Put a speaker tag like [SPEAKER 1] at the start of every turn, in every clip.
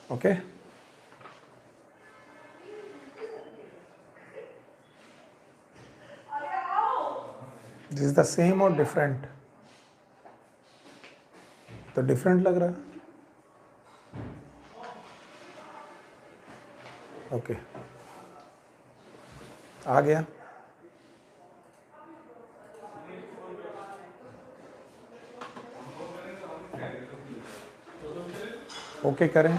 [SPEAKER 1] Okay, this is the same और different? तो different लग रहा है। ओके, आ गया। ओके करें।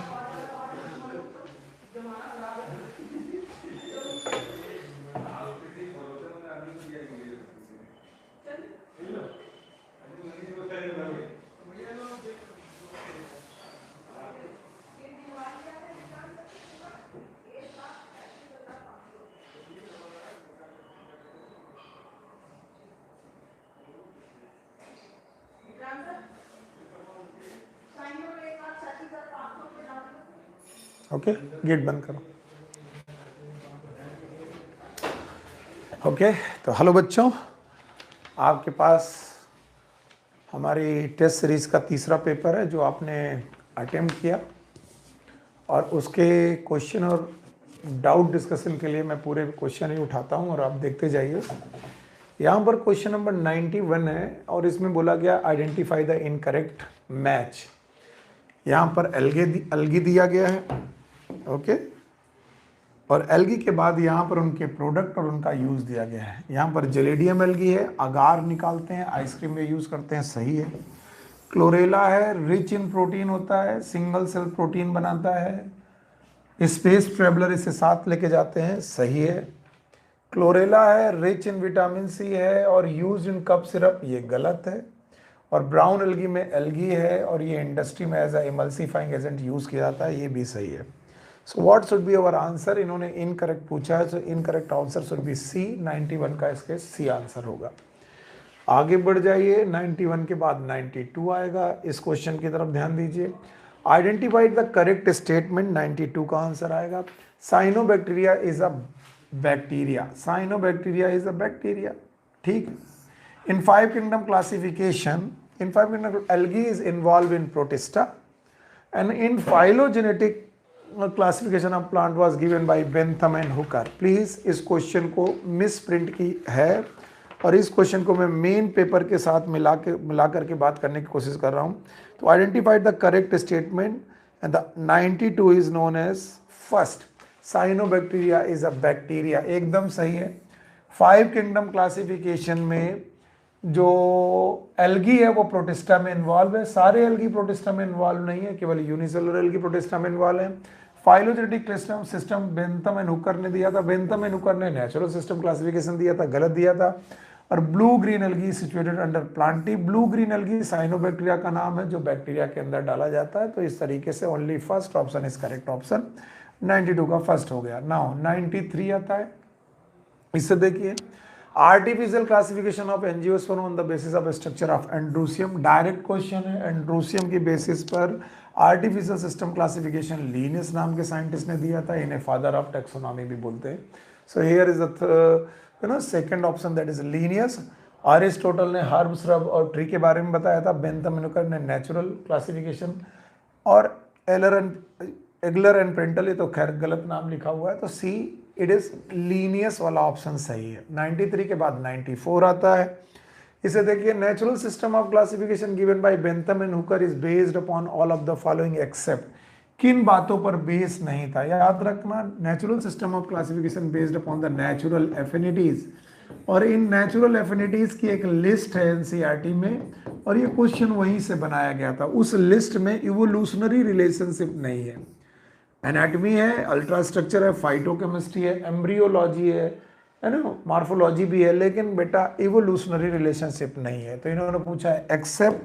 [SPEAKER 1] ओके, गेट बंद करो। ओके, तो हेलो बच्चों, आपके पास हमारी टेस्ट सीरीज का तीसरा पेपर है जो आपने अटेम्प्ट किया, और उसके क्वेश्चन और डाउट डिस्कशन के लिए मैं पूरे क्वेश्चन ही उठाता हूं और आप देखते जाइए। यहाँ पर क्वेश्चन नंबर 91 है और इसमें बोला गया आइडेंटिफाई द इनकरेक्ट मैच। यहाँ पर एल्गी दिया गया है, ओके, और एल्गी के बाद यहाँ पर उनके प्रोडक्ट और उनका यूज़ दिया गया है। यहाँ पर जेलेडियम एल्गी है, अगार निकालते हैं, आइसक्रीम में यूज़ करते हैं, सही है। क्लोरेला है, रिच इन प्रोटीन होता है, सिंगल सेल प्रोटीन बनाता है, स्पेस ट्रेवलर इसे साथ लेके जाते हैं, सही है। क्लोरेला है, रिच इन विटामिन सी है और यूज इन कप सिरप, ये गलत है। और ब्राउन एल्गी में एल्गी है और ये इंडस्ट्री में as a emulsifying agent use किया जाता है, ये भी सही है। So what should be our answer? इन्होंने इनकरेक्ट पूछा है, so incorrect answer should be c. 91 का इसके सी आंसर होगा। आगे बढ़ जाइए, 91 के बाद 92 आएगा। इस क्वेश्चन की तरफ ध्यान दीजिए। आइडेंटिफाइड द करेक्ट स्टेटमेंट, 92 का आंसर आएगा। Cyanobacteria is a bacteria, cyanobacteria is a bacteria, ठीक। इन 5 kingdom classification, in 5 kingdom algae is involve in protista and in phylogenetic classification of plant was given by Bentham and Hooker. Please इस question को miss print की है और इस question को मैं main paper के साथ मिला करके बात करने की कोशिश कर रहा हूँ। तो identified the correct statement and the 92 is known as first, cyanobacteria is a bacteria, एकदम सही है। 5 किंगडम क्लासिफिकेशन में जो एल्गी है वो प्रोटिस्टा में इन्वॉल्व है। सारे एल्गी प्रोटिस्टा में इन्वॉल्व नहीं है, केवल यूनिसेलुलर एल्गी प्रोटिस्टा में इन्वॉल्व है। Phylogenetic system Bentham and Hooker ने दिया था, बेंथम एंड हुकर ने नेचुरल सिस्टम क्लासिफिकेशन दिया था, गलत दिया था। और blue green algae situated under Plantae, blue green algae cyanobacteria का नाम है जो बैक्टीरिया के अंदर डाला जाता है। तो इस तरीके से only first option is correct option, 92 का फर्स्ट हो गया। नाउ 93 आता है, इससे देखिए artificial classification of angiosperm on the basis of structure of androecium, direct question है। एंड्रोसियम की बेसिस पर आर्टिफिशियल सिस्टम क्लासिफिकेशन लीनियस नाम के साइंटिस्ट ने दिया था, इन्हें फादर ऑफ टेक्सोनॉमी भी बोलते हैं। So here is the second option, that is Linnaeus. Aristotle ने हर्ब, श्रब और ट्री के बारे में बताया था, बेंथम एंड हुकर ने नेचुरल क्लासिफिकेशन, और एगलर एंड प्रेंटल, ये तो खैर गलत नाम लिखा हुआ है, तो सी इट इज लीनियस वाला ऑप्शन सही है। 93 के बाद 94 आता है, इसे देखिए। Natural system of classification given by Bentham and Hooker is based upon all of the following except, किन बातों पर बेस नहीं था, याद रखना। Natural system of classification based upon the natural affinities, और इन नेचुरल एफिनिटीज की एक लिस्ट है एनसीईआरटी में, और ये क्वेश्चन वहीं से बनाया गया था। उस लिस्ट में इवोल्यूशनरी रिलेशनशिप नहीं है। एनाटमी है, अल्ट्रा स्ट्रक्चर है, फाइटोकेमिस्ट्री है, एम्ब्रियोलॉजी है ना, मार्फोलॉजी भी है, लेकिन बेटा इवोल्यूशनरी रिलेशनशिप नहीं है। तो इन्होंने पूछा है एक्सेप्ट,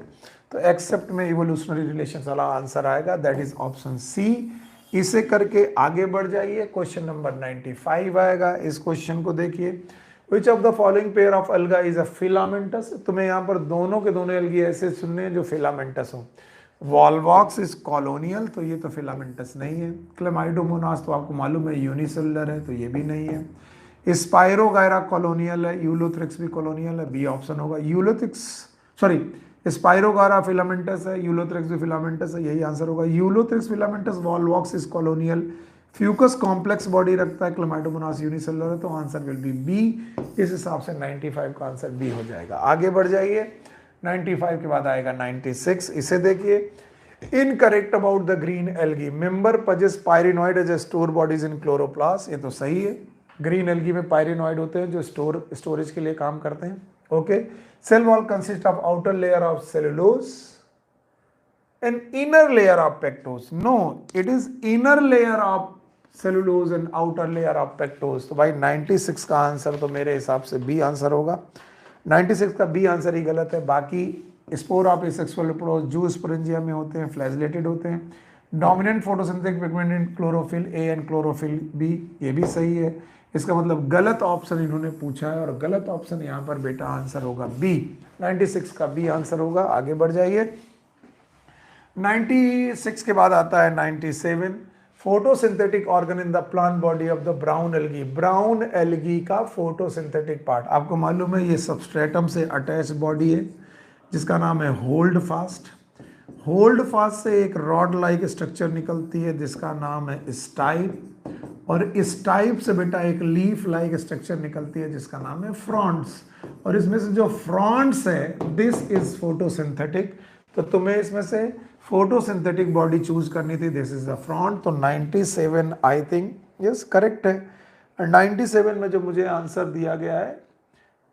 [SPEAKER 1] तो एक्सेप्ट में इवोल्यूशनरी रिलेशन वाला आंसर आएगा, दैट इज ऑप्शन सी। इसे करके आगे बढ़ जाइए, क्वेश्चन नंबर 95 आएगा। इस क्वेश्चन को देखिए, which of the following pair of अलगा इज अ फिलामेंटस। तुम्हें यहाँ पर दोनों के दोनों एल्गी ऐसे सुनने हैं जो फिलामेंटस हो। वॉलवॉक्स इज कॉलोनियल, तो ये तो फिलामेंटस नहीं है। क्लेमाइडोमोनास तो आपको मालूम है यूनिसेलुलर है, तो ये भी नहीं है। स्पाइरोगायरा कॉलोनियल है, यूलोथ्रिक्स भी कॉलोनियल है, बी ऑप्शन होगा। यूलोथ्रिक्स, सॉरी, स्पाइरोगारा फिलामेंटस है, यूलोथ्रिक्स भी फिलामेंटस है, यही आंसर होगा। Ulothrix filamentous Volvox is colonial, Fucus complex body रखता है, क्लेमाइडोमोनास यूनिसेलुलर है, तो आंसर विल बी बी। इस हिसाब से 95 का आंसर बी हो जाएगा। आगे बढ़ जाइए, 95 के बाद आएगा 96। इसे देखिए, incorrect about the green algae, member possess pyrenoid as store bodies in chloroplast, ये तो सही है। ग्रीन एल्गी में पायरिनॉइड होते हैं जो स्टोरेज के लिए काम करते हैं। Okay, cell wall consist of outer layer of cellulose and inner layer of pectose. No, it is inner layer of cellulose and outer layer of pectose. तो भाई 96 का आंसर तो मेरे हिसाब से बी आंसर होगा। 96 का बी आंसर ही गलत है। बाकी स्पोर ऑफ एसेक्सुअल रिप्रोडक्ट जो स्पोरेंजिया में होते हैं फ्लैजिलेटेड होते हैं। Dominant photosynthetic pigment in chlorophyll A and chlorophyll B, ये भी सही है। इसका मतलब गलत ऑप्शन इन्होंने पूछा है और गलत ऑप्शन यहाँ पर बेटा आंसर होगा बी। 96 का बी आंसर होगा। आगे बढ़ जाइए, 96 के बाद आता है 97, photosynthetic organ in the plant body of the brown algae. Brown algae का फोटोसिंथेटिक पार्ट, आपको मालूम है ये सबस्ट्रेटम से अटैच बॉडी है जिसका नाम है होल्ड फास्ट। होल्ड फास्ट से एक रॉड लाइक स्ट्रक्चर निकलती है जिसका नाम है स्टाइप, और स्टाइप से बेटा एक लीफ लाइक स्ट्रक्चर निकलती है जिसका नाम है फ्रॉन्ट्स। और इसमें से जो फ्रॉन्ट्स है दिस इज फोटोसिंथेटिक, तो तुम्हें इसमें से फोटोसिंथेटिक बॉडी चूज करनी थी, दिस इज द फ्रंट। तो 97 आई थिंक यस करेक्ट है। 97 में जो मुझे आंसर दिया गया है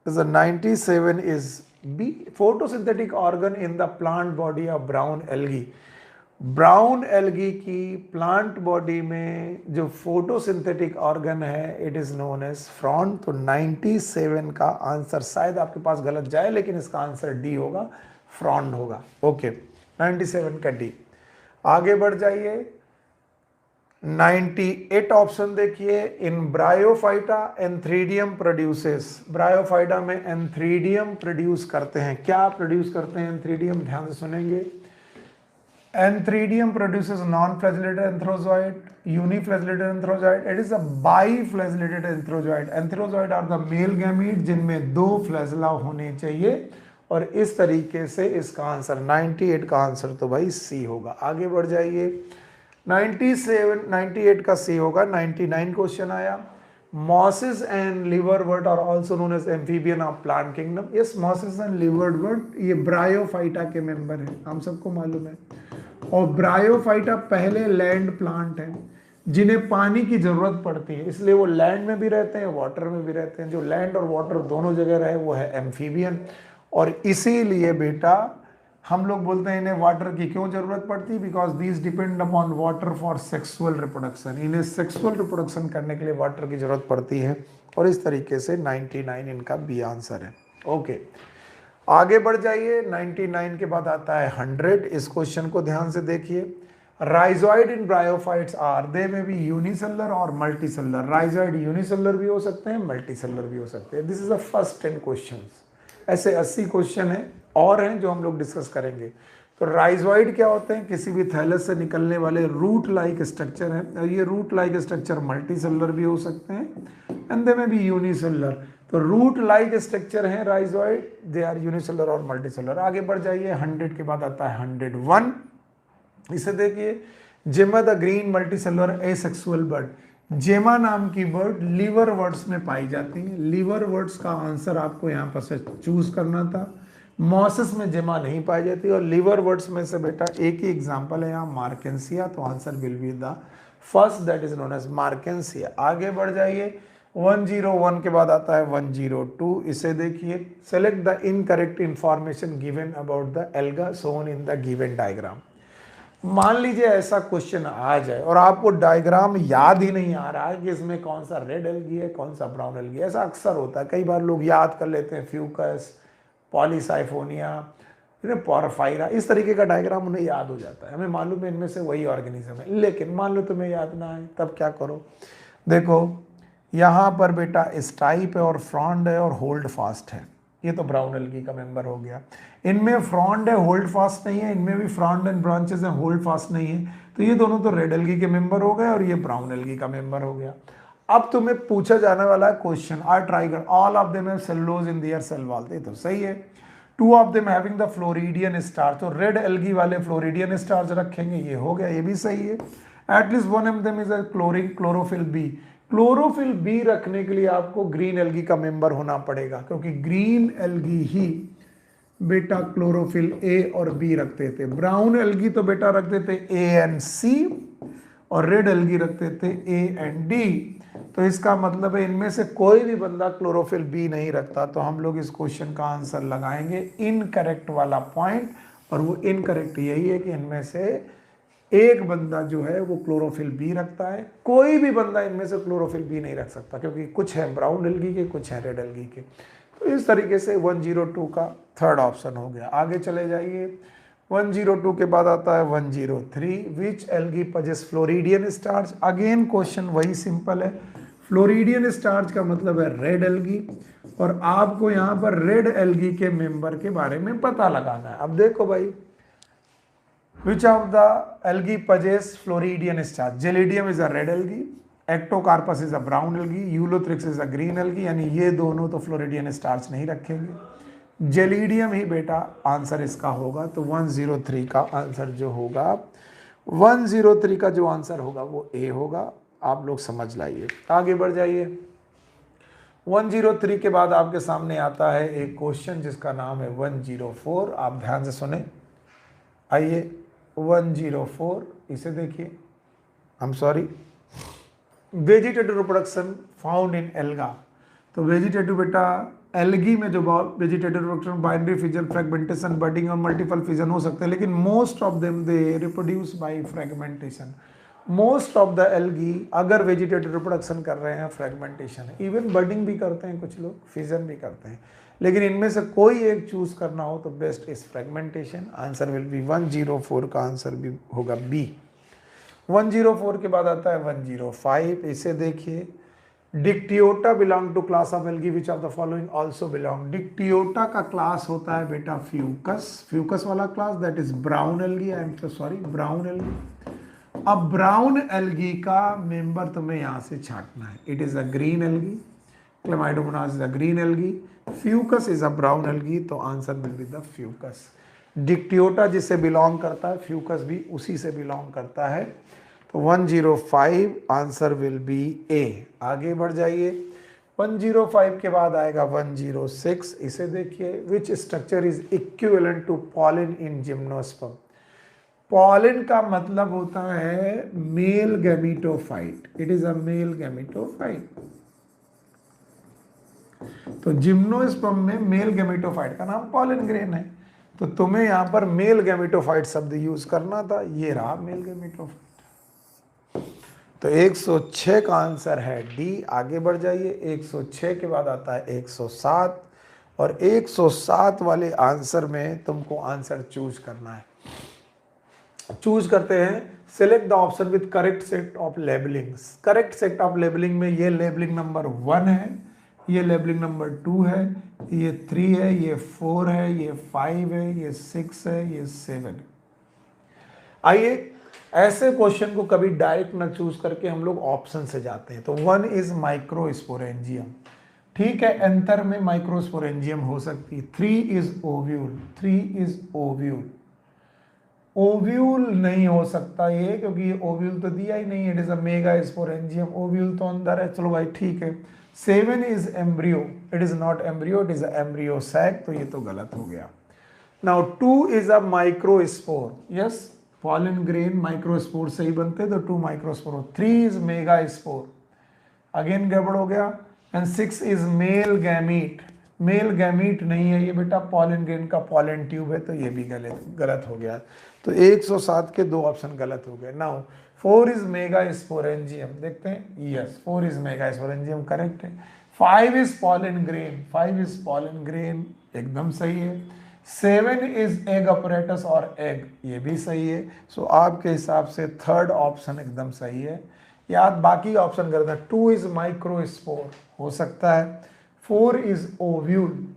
[SPEAKER 1] 97 is B, photosynthetic organ in the plant body of brown algae. Brown algae की प्लांट बॉडी में जो फोटोसिंथेटिक ऑर्गन है it is known as frond. तो 97 का आंसर शायद आपके पास गलत जाए लेकिन इसका आंसर डी होगा, फ्रॉन्ट होगा। ओके, 97 का डी। आगे बढ़ जाइए, 98 ऑप्शन देखिए, इन ब्रायोफाइटा एंथ्रीडियम प्रोड्यूसेस। ब्रायोफाइटा में एंथ्रीडियम प्रोड्यूस करते हैं। क्या प्रोड्यूस करते हैं एंथ्रीडियम, ध्यान से सुनेंगे। Antheridium produces non flagellated antherozoid, uniflagellated antherozoid, it is a biflagellated antherozoid. Antherozoid are the male gamete जिनमें 2 फ्लैजिला होने चाहिए, और इस तरीके से इसका आंसर 98 का आंसर तो भाई सी होगा। आगे बढ़ जाइए, 98 का सी होगा। 99 क्वेश्चन आया, mosses and liverwort are also known as amphibian of plant kingdom. Yes, mosses and liverwort ये ब्रायोफाइटा के मेंबर हैं, हम सबको मालूम है। और ब्रायोफाइटा पहले लैंड प्लांट है जिन्हें पानी की जरूरत पड़ती है, इसलिए वो लैंड में भी रहते हैं वाटर में भी रहते हैं। जो लैंड और वाटर दोनों जगह रहे वो है एम्फीबियन। और इसीलिए बेटा हम लोग बोलते हैं इन्हें वाटर की क्यों जरूरत पड़ती है, because these depend upon water for sexual reproduction. इन्हें सेक्सुअल रिप्रोडक्शन करने के लिए वाटर की जरूरत पड़ती है, और इस तरीके से 99 इनका बी आंसर है। ओके, आगे बढ़ जाइए, 99 के बाद आता है 100। इस क्वेश्चन को ध्यान से देखिए। राइजॉइड इन ब्रायोफाइट्स आर, दे में भी यूनिसेलुलर और मल्टीसेलुलर। राइजॉइड यूनिसेलुलर भी हो सकते हैं, मल्टीसेलुलर भी हो सकते हैं। This is the first 10 questions. ऐसे 80 क्वेश्चन हैं और हैं जो हम लोग डिस्कस करेंगे। तो राइजॉइड क्या होते हैं, किसी भी थैलस से निकलने वाले रूट लाइक स्ट्रक्चर है, और ये रूट लाइक स्ट्रक्चर मल्टीसेलुलर भी हो सकते हैं एंड दे में भी यूनिसेलुलर। तो रूट लाइक स्ट्रक्चर है राइजॉइड, दे आर यूनिसेलुलर और मल्टीसेलुलर। आगे बढ़ जाइए, 100 के बाद आता है 101। इसे देखिए, जेमा the green multicellular asexual bird. जेमा नाम की बर्ड लीवर वर्ड्स में पाई जाती है। लीवर वर्ड्स का आंसर आपको यहाँ पर से चूज करना था। मॉसेस में जेमा नहीं पाई जाती, और लीवर वर्ड्स में से बेटा एक ही एग्जांपल है यहाँ, मार्केंसिया। तो answer will be the first, that is known as marchantia. आगे बढ़ जाइए, 101 के बाद आता है 102। इसे देखिए, select the incorrect information given about the alga shown in the given diagram. मान लीजिए ऐसा क्वेश्चन आ जाए और आपको डायग्राम याद ही नहीं आ रहा है कि इसमें कौन सा रेड एल्गी है कौन सा ब्राउन एल्गी है। ऐसा अक्सर होता है, कई बार लोग याद कर लेते हैं, फ्यूकस, पॉलीसाइफोनिया, पोरफायरा, इस तरीके का डायग्राम उन्हें याद हो जाता है। हमें मालूम है इनमें से वही ऑर्गेनिज्म है, लेकिन मान लो तुम्हें याद ना आए तब क्या करो। देखो यहाँ पर बेटा स्टाइप है और फ्रॉन्ड है और होल्ड फास्ट है, ये तो ब्राउन एल्गी का मेंबर हो गया। इनमें फ्रॉन्ड है, होल्ड फास्ट नहीं है, इनमें भी फ्रॉन्ड एंड ब्रांचेस हैं, होल्ड फास्ट नहीं है, तो ये दोनों तो रेड एल्गी के मेंबर हो गए और ये ब्राउन एल्गी का मेंबर हो गया। अब तुम्हें पूछा जाने वाला है question, are trigger all of them have cellulose in their cell wall, ये तो सही है। Two of them having the floridean starch, तो रेड एल्गी वाले फ्लोरिडियन स्टार्च रखेंगे, ये हो गया, ये भी सही है। At least one of them is a chlorophyll B, chlorophyll B रखने के लिए आपको ग्रीन एल्गी का मेंबर होना पड़ेगा, क्योंकि ग्रीन एल्गी ही बेटा क्लोरोफिल ए और बी रखते थे, ब्राउन एल्गी तो बेटा रखते थे ए एंड सी, और रेड एल्गी रखते थे ए एंड डी। तो इसका मतलब है इनमें से कोई भी बंदा क्लोरोफिल बी नहीं रखता, तो हम लोग इस क्वेश्चन का आंसर लगाएंगे इनकरेक्ट वाला पॉइंट, और वो इनकरेक्ट यही है कि इनमें से एक बंदा जो है वो क्लोरोफिल बी रखता है, कोई भी बंदा इनमें से क्लोरोफिल बी नहीं रख सकता, क्योंकि कुछ है ब्राउन एल्गी के, कुछ है रेड एल्गी के। तो इस तरीके से 102 का थर्ड ऑप्शन हो गया। आगे चले जाइए, 102 के बाद आता है 103, which algae possess floridean starch. Again question वही सिंपल है, फ्लोरिडियन स्टार्च का मतलब है रेड एल्गी, और आपको यहाँ पर रेड एल्गी के मेंबर के बारे में पता लगाना है। अब देखो भाई, विच of the algae possess floridean starch, gelidium is a red algae, Ectocarpus is a brown algae, Ulothrix is a green algae, यानी ये दोनों तो फ्लोरिडियन स्टार्च नहीं रखेंगे, जेलिडियम ही बेटा आंसर इसका होगा। तो 103 का आंसर जो होगा, 103 का जो आंसर होगा वो ए होगा। आप लोग समझ लाइए, आगे बढ़ जाइए। 103 के बाद आपके सामने आता है एक क्वेश्चन जिसका नाम है 104, आप ध्यान से सुने। आइए 104, इसे देखिए, आई am sorry, vegetative reproduction found in alga. तो वेजिटेटिव बेटा एल्गी में जो vegetative reproduction binary fission, fragmentation, budding और मल्टीपल फिजन हो सकते हैं, लेकिन most of them they reproduce by fragmentation. Most of the algae अगर वेजिटेटिव रिप्रोडक्शन कर रहे हैं फ्रेगमेंटेशन है, इवन बडिंग भी करते हैं कुछ लोग, फिजन भी करते हैं, लेकिन इनमें से कोई एक चूज करना हो तो best is fragmentation. Answer will B 104 का आंसर भी होगा बी। 104 के बाद आता है 105, इसे देखिए, Dictyota belong to class of algae which of the following also belong. Dictyota का क्लास होता है बेटा फ्यूकस, फ्यूकस वाला class, that is brown algae, I am sorry brown algae. अब ब्राउन एल्गी का मेंबर तुम्हें यहां से छांटना है, it is a green algae, Chlamydomonas is a green algae, Fucus is a brown algae, तो answer will be the Fucus. Dictyota जिससे belong करता है, फ्यूकस भी उसी से बिलोंग करता है, तो 105 आंसर विल बी ए। आगे बढ़ जाइए, 105 के बाद आएगा 106, इसे देखिए, which structure is equivalent to pollen in gymnosperm. Pollen का मतलब होता है male gametophyte, it is a male gametophyte. तो जिम्नोस्पर्म में मेल गैमेटोफाइट का नाम पॉलिन ग्रेन है, तो तुम्हें यहां पर मेल गैमेटोफाइट शब्द यूज करना था, ये रहा मेल गैमेटोफाइट। तो 106 का आंसर है डी। आगे बढ़ जाइए, 106 के बाद आता है 107, और 107 वाले आंसर में तुमको आंसर चूज करना है। चूज करते हैं, select the option with correct set of labellings. Correct set of labelling में ये लेबलिंग नंबर 1 है, ये लेबलिंग नंबर 2 है, ये 3 है, ये 4 है, ये 5 है, ये 6 है, ये 7 है। आइए, ऐसे क्वेश्चन को कभी डायरेक्ट न चूज करके हम लोग ऑप्शन से जाते हैं। तो 1 इज माइक्रोस्पोरेंजियम, ठीक है, एंथर में माइक्रोस्पोरेंजियम हो सकती है। 3 is ovule, 3 is ovule, ovule नहीं हो सकता ये, क्योंकि ये ओव्यूल तो दिया ही नहीं है, it is a mega sporangium, ovule तो अंदर है, चलो भाई ठीक है। 7 is embryo, it is not embryo, it is embryo sac, तो ये तो गलत हो गया। Now 2 is a microspore, yes, pollen grain microspore से ही बनते, तो 2 microspore. 3 is mega spore, again गड़बड़ हो गया। And 6 is male gamete, male gamete नहीं है ये बेटा, पॉलन ग्रेन का पॉलन ट्यूब है, तो ये भी गलत हो गया। तो 107 के 2 ऑप्शन गलत हो गए। नाउ 4 इज मेगा स्पोरेंजियम, देखते हैं, yes 4 is mega sporangium correct है। 5 is pollen grain, 5 is pollen grain एकदम सही है। 7 इज एग अपरेटस और एग, ये भी सही है। सो आपके हिसाब से थर्ड ऑप्शन एकदम सही है। याद बाकी ऑप्शन गलत है। 2 इज माइक्रोस्पोर हो सकता है, 4 इज ओव्यूल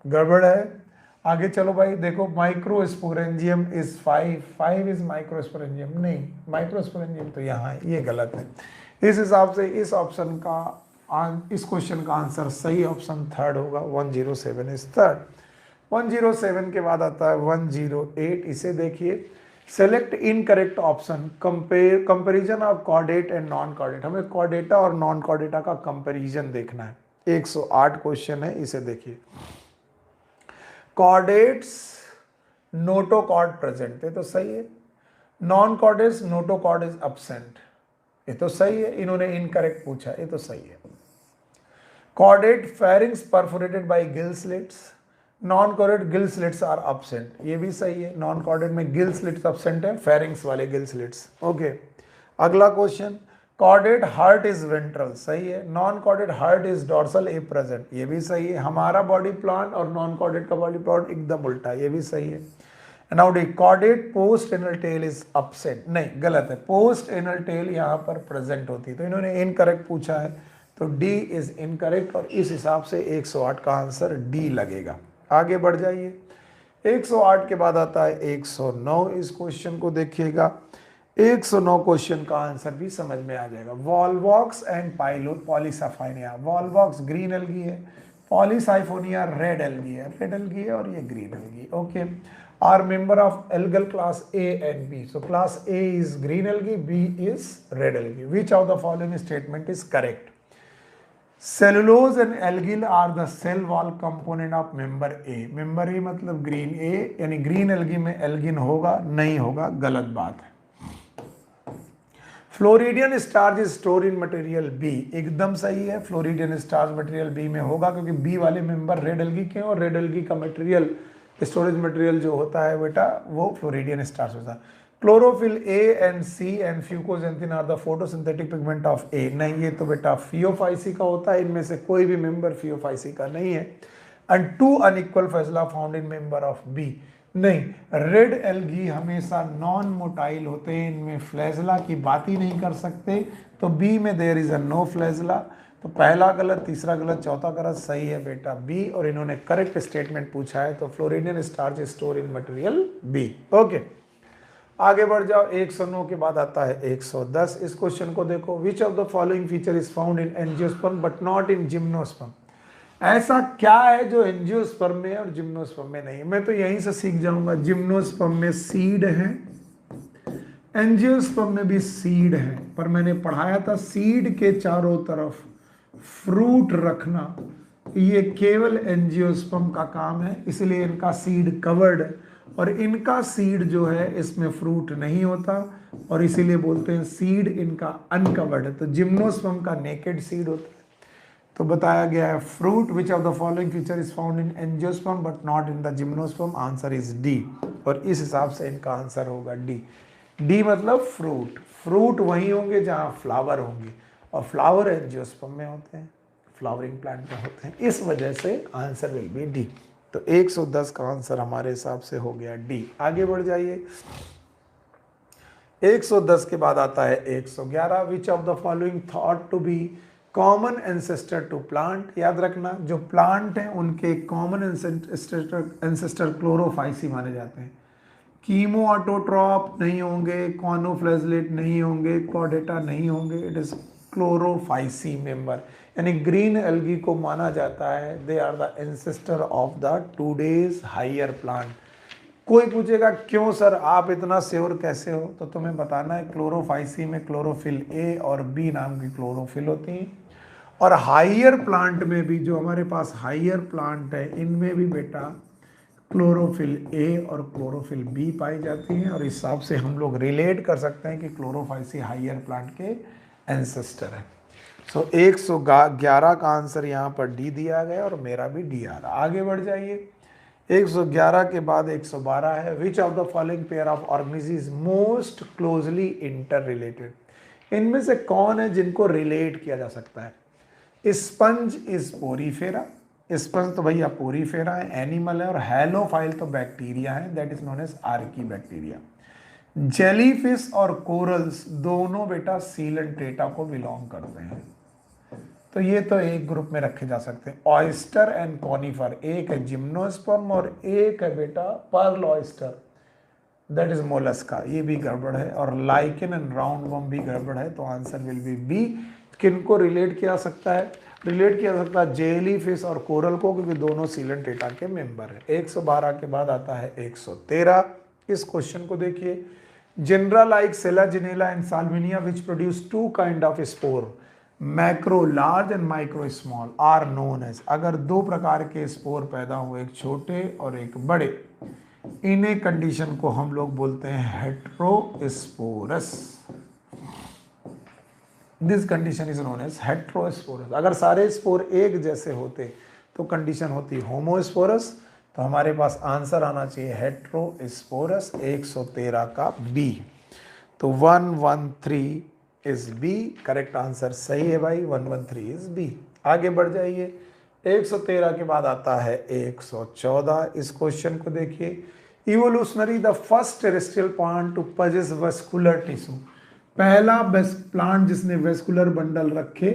[SPEAKER 1] गड़बड़ है। आगे चलो भाई, देखो माइक्रोस्पोरेंजियम इज 5 इज माइक्रोस्पोरेंजियम नहीं, माइक्रोस्पोरेंजियम तो यहाँ है, ये गलत है। इस हिसाब से इस ऑप्शन का, इस क्वेश्चन का आंसर सही ऑप्शन थर्ड होगा, 107 इज थर्ड। 107 के बाद आता है 108, इसे देखिए, select incorrect option, comparison of chordate and non chordate. हमें कॉर्डेटा और नॉन कॉर्डेटा का कंपेरिजन देखना है। 108 क्वेश्चन है, इसे देखिए। कॉर्डेट्स नोटोकॉर्ड प्रेजेंट है तो सही है, non chordates notochord is absent, ये तो सही है। इन्होंने इनकरेक्ट पूछा, ये तो सही है। Chordate pharynx perforated by gill slits, non chordate gill slits are absent, ये भी सही है। नॉन कॉर्डेट में गिल स्लिट्स एब्सेंट है, फेरिंग्स वाले गिल स्लिट्स। ओके, अगला question, chordate heart is ventral, सही है। Non chordate heart is dorsal a present, ये भी सही है। हमारा बॉडी प्लान और नॉन कॉर्डेट का बॉडी प्लान एकदम उल्टा, ये भी सही है। Now D chordate post anal tail is absent, नहीं गलत है, पोस्ट एनल टेल यहाँ पर प्रेजेंट होती है, तो इन्होंने इनकरेक्ट पूछा है, तो डी इज इनकरेक्ट, और इस हिसाब से 108 का आंसर डी लगेगा। आगे बढ़ जाइए, 108 के बाद आता है 109, इस क्वेश्चन को देखिएगा। 109 क्वेश्चन का आंसर भी समझ में आ जाएगा। Volvox and Polysiphonia, Volvox green algae है, पॉलीसाइफोनिया रेड एल्गी है, रेड एल्गी है और ये green algae. Okay, are member of algal class a and b, so class a is green algae, b is red algae. Which of the following statement is correct? Cellulose and एल्गिल are the cell wall component of member a, member a मतलब green ए, यानी green algae में Elgin होगा, नहीं होगा, गलत बात है। Floridean starch is store in material B, एकदम सही है, फ्लोरिडियन स्टार्च मटेरियल बी में होगा, क्योंकि बी वाले मेंबर रेड एल्गी के, और रेड एल्गी का मटेरियल, स्टोरेज मटेरियल जो होता है बेटा वो फ्लोरिडियन स्टार्च होता है। Chlorophyll A and c and fucoxanthin are the photosynthetic pigment of a, नहीं ये तो बेटा फियोफाइसी का होता है, इनमें से कोई भी मेंबर फियोफाइसी का नहीं है। And two unequal flagella found in member of B, नहीं, रेड एल्गी हमेशा नॉन मोटाइल होते हैं, इनमें फ्लैजेला की बात ही नहीं कर सकते, तो बी में there is a no flagella, तो पहला गलत, तीसरा गलत, चौथा गलत, सही है बेटा बी, और इन्होंने करेक्ट स्टेटमेंट पूछा है, तो floridean starch store in material B. Okay, आगे बढ़ जाओ, 109 के बाद आता है 110, इस क्वेश्चन को देखो। विच of the following feature is found in angiosperm but not in gymnosperm, ऐसा क्या है जो एंजियोस्पर्म में और जिम्नोस्पर्म में नहीं है? मैं तो यहीं से सीख जाऊंगा, जिम्नोस्पर्म में सीड है, एंजियोस्पर्म में भी सीड है, पर मैंने पढ़ाया था सीड के चारों तरफ फ्रूट रखना, ये केवल एंजियोस्पर्म का काम है, इसलिए इनका सीड कवर्ड है, और इनका सीड जो है इसमें फ्रूट नहीं होता, और इसीलिए बोलते हैं सीड इनका अनकवर्ड है। तो जिम्नोस्पर्म का नेकेड सीड होता है, तो बताया गया है fruit. Which of the following feature is found in angiosperm but not in the gymnosperm, answer is D, और इस हिसाब से इनका आंसर होगा डी। डी मतलब फ्रूट, फ्रूट वहीं होंगे जहां फ्लावर होंगे, और फ्लावर एंजियोस्पर्म में होते हैं, फ्लावरिंग प्लांट में होते हैं, इस वजह से आंसर विल बी डी। तो 110 का आंसर हमारे हिसाब से हो गया डी। आगे बढ़ जाइए, 110 के बाद आता है 111, which of the following thought to be common ancestor to plant, याद रखना जो प्लांट हैं उनके कॉमन एंसेस्टर क्लोरोफाइसी माने जाते हैं। कीमो ऑटोट्रॉप नहीं होंगे, कॉनोफ्लैजलेट नहीं होंगे, कॉर्डेटा नहीं होंगे, इट इज क्लोरोफाइसी मेंबर, यानी ग्रीन एल्गी को माना जाता है they are the ancestor of the today's higher plant. कोई पूछेगा क्यों सर आप इतना श्योर कैसे हो, तो तुम्हें बताना है क्लोरोफाइसी में क्लोरोफिल ए और बी नाम की क्लोरोफिल होती हैं, और हायर प्लांट में भी जो हमारे पास हायर प्लांट है इनमें भी बेटा क्लोरोफिल ए और क्लोरोफिल बी पाई जाती हैं, और इस हिसाब से हम लोग रिलेट कर सकते हैं कि क्लोरोफाइसी हायर प्लांट के एंसेस्टर है। सो 111 का आंसर यहाँ पर डी दिया गया, और मेरा भी डी आ रहा। आगे बढ़ जाइए, 111 के बाद 112 है, विच of the following pair of organism is most closely inter related, इनमें से कौन है जिनको रिलेट किया जा सकता है? स्पंज इज पोरीफेरा, स्पंज तो भैया पोरीफेरा है, एनिमल है, और हैलोफाइल तो बैक्टीरिया है, that is known as archae bacteria. Jellyfish और कोरल्स दोनों बेटा सीलेंट्रेटा को बिलोंग करते हैं, तो ये तो एक ग्रुप में रखे जा सकते हैं। ऑयस्टर एंड कॉनिफर, एक है जिम्नोस्पर्म और एक है बेटा pearl oyster, that is mollusca, ये भी गड़बड़ है, और लाइकेन एंड राउंड वर्म भी गड़बड़ है, तो आंसर विल बी बी। किनको रिलेट किया सकता है? रिलेट किया जा सकता है जेली फिश और कोरल को, क्योंकि दोनों सीलेंट एटा के मेंबर है। 112 के बाद आता है 113। इस क्वेश्चन को देखिए, genera like Selaginella and Salvinia which produce two kind of spore, macro large and micro small, are known as. अगर दो प्रकार के स्पोर पैदा हुए, एक छोटे और एक बड़े, इन्हें कंडीशन को हम लोग बोलते हैं heterosporous. This condition is known as heterosporous. अगर सारे स्पोर एक जैसे होते तो कंडीशन होती होमोस्पोरस। तो हमारे पास आंसर आना चाहिए हेट्रोस्पोरस, 113 का बी। तो 113 इज बी, करेक्ट आंसर सही है भाई, 113 इज बी। आगे बढ़ जाइए, 113 के बाद आता है 114। इस क्वेश्चन को देखिए, evolutionary the first terrestrial plant to possess vascular tissue. पहला प्लांट जिसने वेस्कुलर बंडल रखे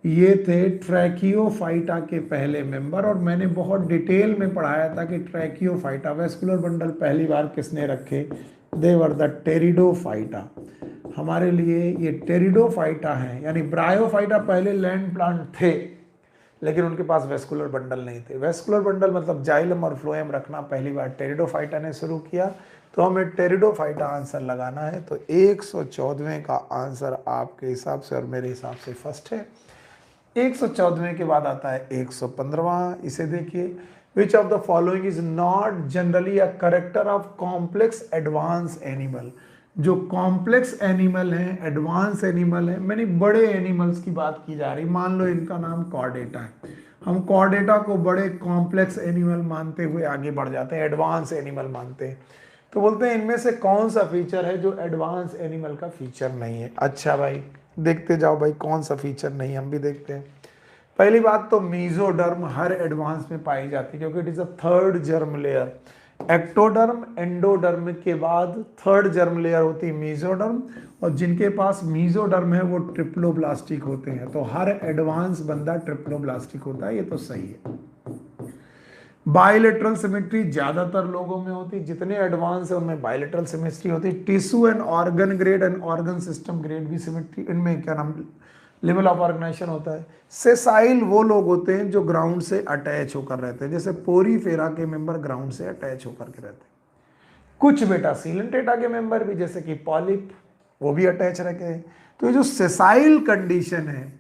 [SPEAKER 1] ये थे ट्रैकियोफाइटा के पहले मेंबर। और मैंने बहुत डिटेल में पढ़ाया था कि ट्रैकियोफाइटा वेस्कुलर बंडल पहली बार किसने रखे, दे वर द टेरिडोफाइटा। हमारे लिए ये टेरिडोफाइटा है, यानी ब्रायोफाइटा पहले लैंड प्लांट थे लेकिन उनके पास वेस्कुलर बंडल नहीं थे। वेस्कुलर बंडल मतलब जाइलम और फ्लोएम रखना पहली बार टेरिडोफाइटा ने शुरू किया, तो हमें टेरिडोफाइटा आंसर लगाना है। तो 114वें का आंसर आपके हिसाब से और मेरे हिसाब से फर्स्ट है। 114वें के बाद आता है 115वां। इसे देखिए, which of the following is not generally a character of complex advance animal. जो कॉम्प्लेक्स एनिमल हैं, एडवांस एनिमल हैं, मैंने बड़े एनिमल्स की बात की जा रही। मान लो इनका नाम कॉर्डेटा है, हम कॉर्डेटा को बड़े कॉम्प्लेक्स एनिमल मानते हुए आगे बढ़ जाते हैं, एडवांस एनिमल मानते हैं। तो बोलते हैं इनमें से कौन सा फीचर है जो एडवांस एनिमल का फीचर नहीं है। अच्छा भाई देखते जाओ भाई, कौन सा फीचर नहीं, हम भी देखते हैं। पहली बात तो मीजोडर्म हर एडवांस में पाई जाती है क्योंकि it is a third germ layer. Ectoderm endoderm के बाद थर्ड जर्म लेयर होती है मीजोडर्म, और जिनके पास मीजोडर्म है वो ट्रिप्लोब्लास्टिक होते हैं। तो हर एडवांस बंदा ट्रिप्लोब्लास्टिक होता है, ये तो सही है। बायलेटरल सिमेट्री ज्यादातर लोगों में होती है, जितने एडवांस है उनमें बायलेटरल सिमेट्री होती है। Tissue and organ grade and organ system grade भी सिमेट्री, इनमें क्या नाम लेवल ऑफ ऑर्गेनाइजेशन होता है। सेसाइल वो लोग होते हैं जो ग्राउंड से अटैच होकर रहते हैं, जैसे पोरीफेरा के मेंबर ग्राउंड से अटैच होकर के रहते हैं। कुछ बेटा सीलेंटेटा के मेंबर भी, जैसे कि पॉलिप, वो भी अटैच रहते हैं। तो ये जो सेसाइल कंडीशन है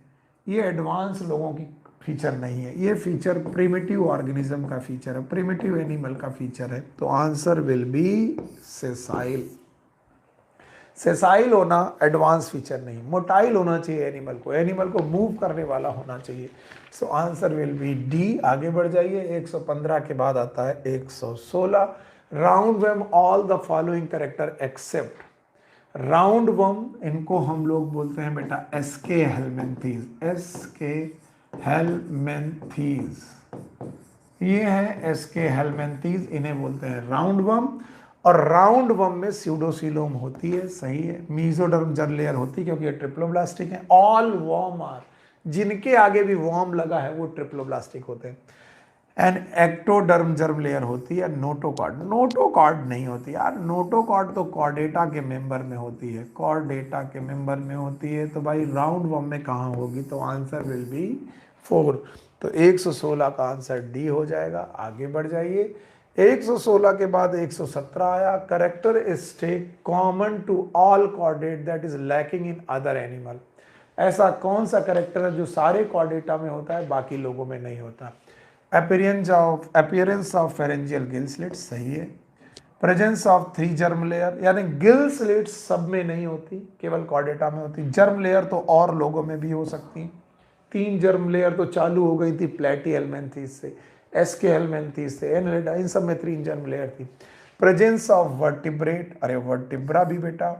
[SPEAKER 1] ये एडवांस लोगों की फीचर नहीं है, ये फीचर प्रिमिटिव ऑर्गेनिज्म का फीचर है, प्रिमिटिव एनिमल का फीचर है। तो answer will B sessile. Sessile होना एडवांस फीचर नहीं, मोटाइल होना चाहिए एनिमल को, एनिमल को मूव करने वाला होना चाहिए। So answer will be D. आगे बढ़ जाइए, 115 के बाद आता है 116। Round worm all the following character except. Round worm इनको हम लोग बोलते हैं बेटा एसके हेलमेंथीज, एसके हेलमेंथीज, ये है एसके हेलमेंथीज, इन्हें बोलते हैं राउंड वर्म। और राउंड वर्म में स्यूडोसीलोम होती है, सही है। मीजोडर्म जर्म लेयर होती है क्योंकि ये ट्रिप्लोब्लास्टिक है। ऑल वर्म आर, जिनके आगे भी वर्म लगा है वो ट्रिप्लोब्लास्टिक होते हैं। एंड एक्टोडर्म जर्म लेयर होती है। नोटोकॉर्ड, नोटोकॉर्ड नहीं होती यार, नोटोकॉर्ड तो कॉर्डेटा के मेंबर में होती है, कॉर्डेटा के मेंबर में होती है। तो भाई राउंड वर्म में कहाँ होगी, तो आंसर विल बी 4। तो 116 का आंसर डी हो जाएगा। आगे बढ़ जाइए, 116 के बाद 117 आया। Character is stake common to all chordate that is lacking in other animal. ऐसा कौन सा करेक्टर है जो सारे कॉर्डेटा में होता है बाकी लोगों में नहीं होता। Appearance of pharyngeal gill slit, सही है। प्रेजेंस ऑफ 3 जर्म लेयर, यानी गिल स्लिट सब में नहीं होती, केवल कॉर्डेटा में होती। जर्म लेयर तो और लोगों में भी हो सकती। 3 जर्म लेयर तो चालू हो गई थी प्लेटी हेलमेंथीस से, एसके हेलमेंथीस से, एनलेडा, इन सब में 3 जर्म लेयर थी। प्रेजेंस ऑफ वर्टिब्रेट, अरे वर्टिब्रा भी बेटा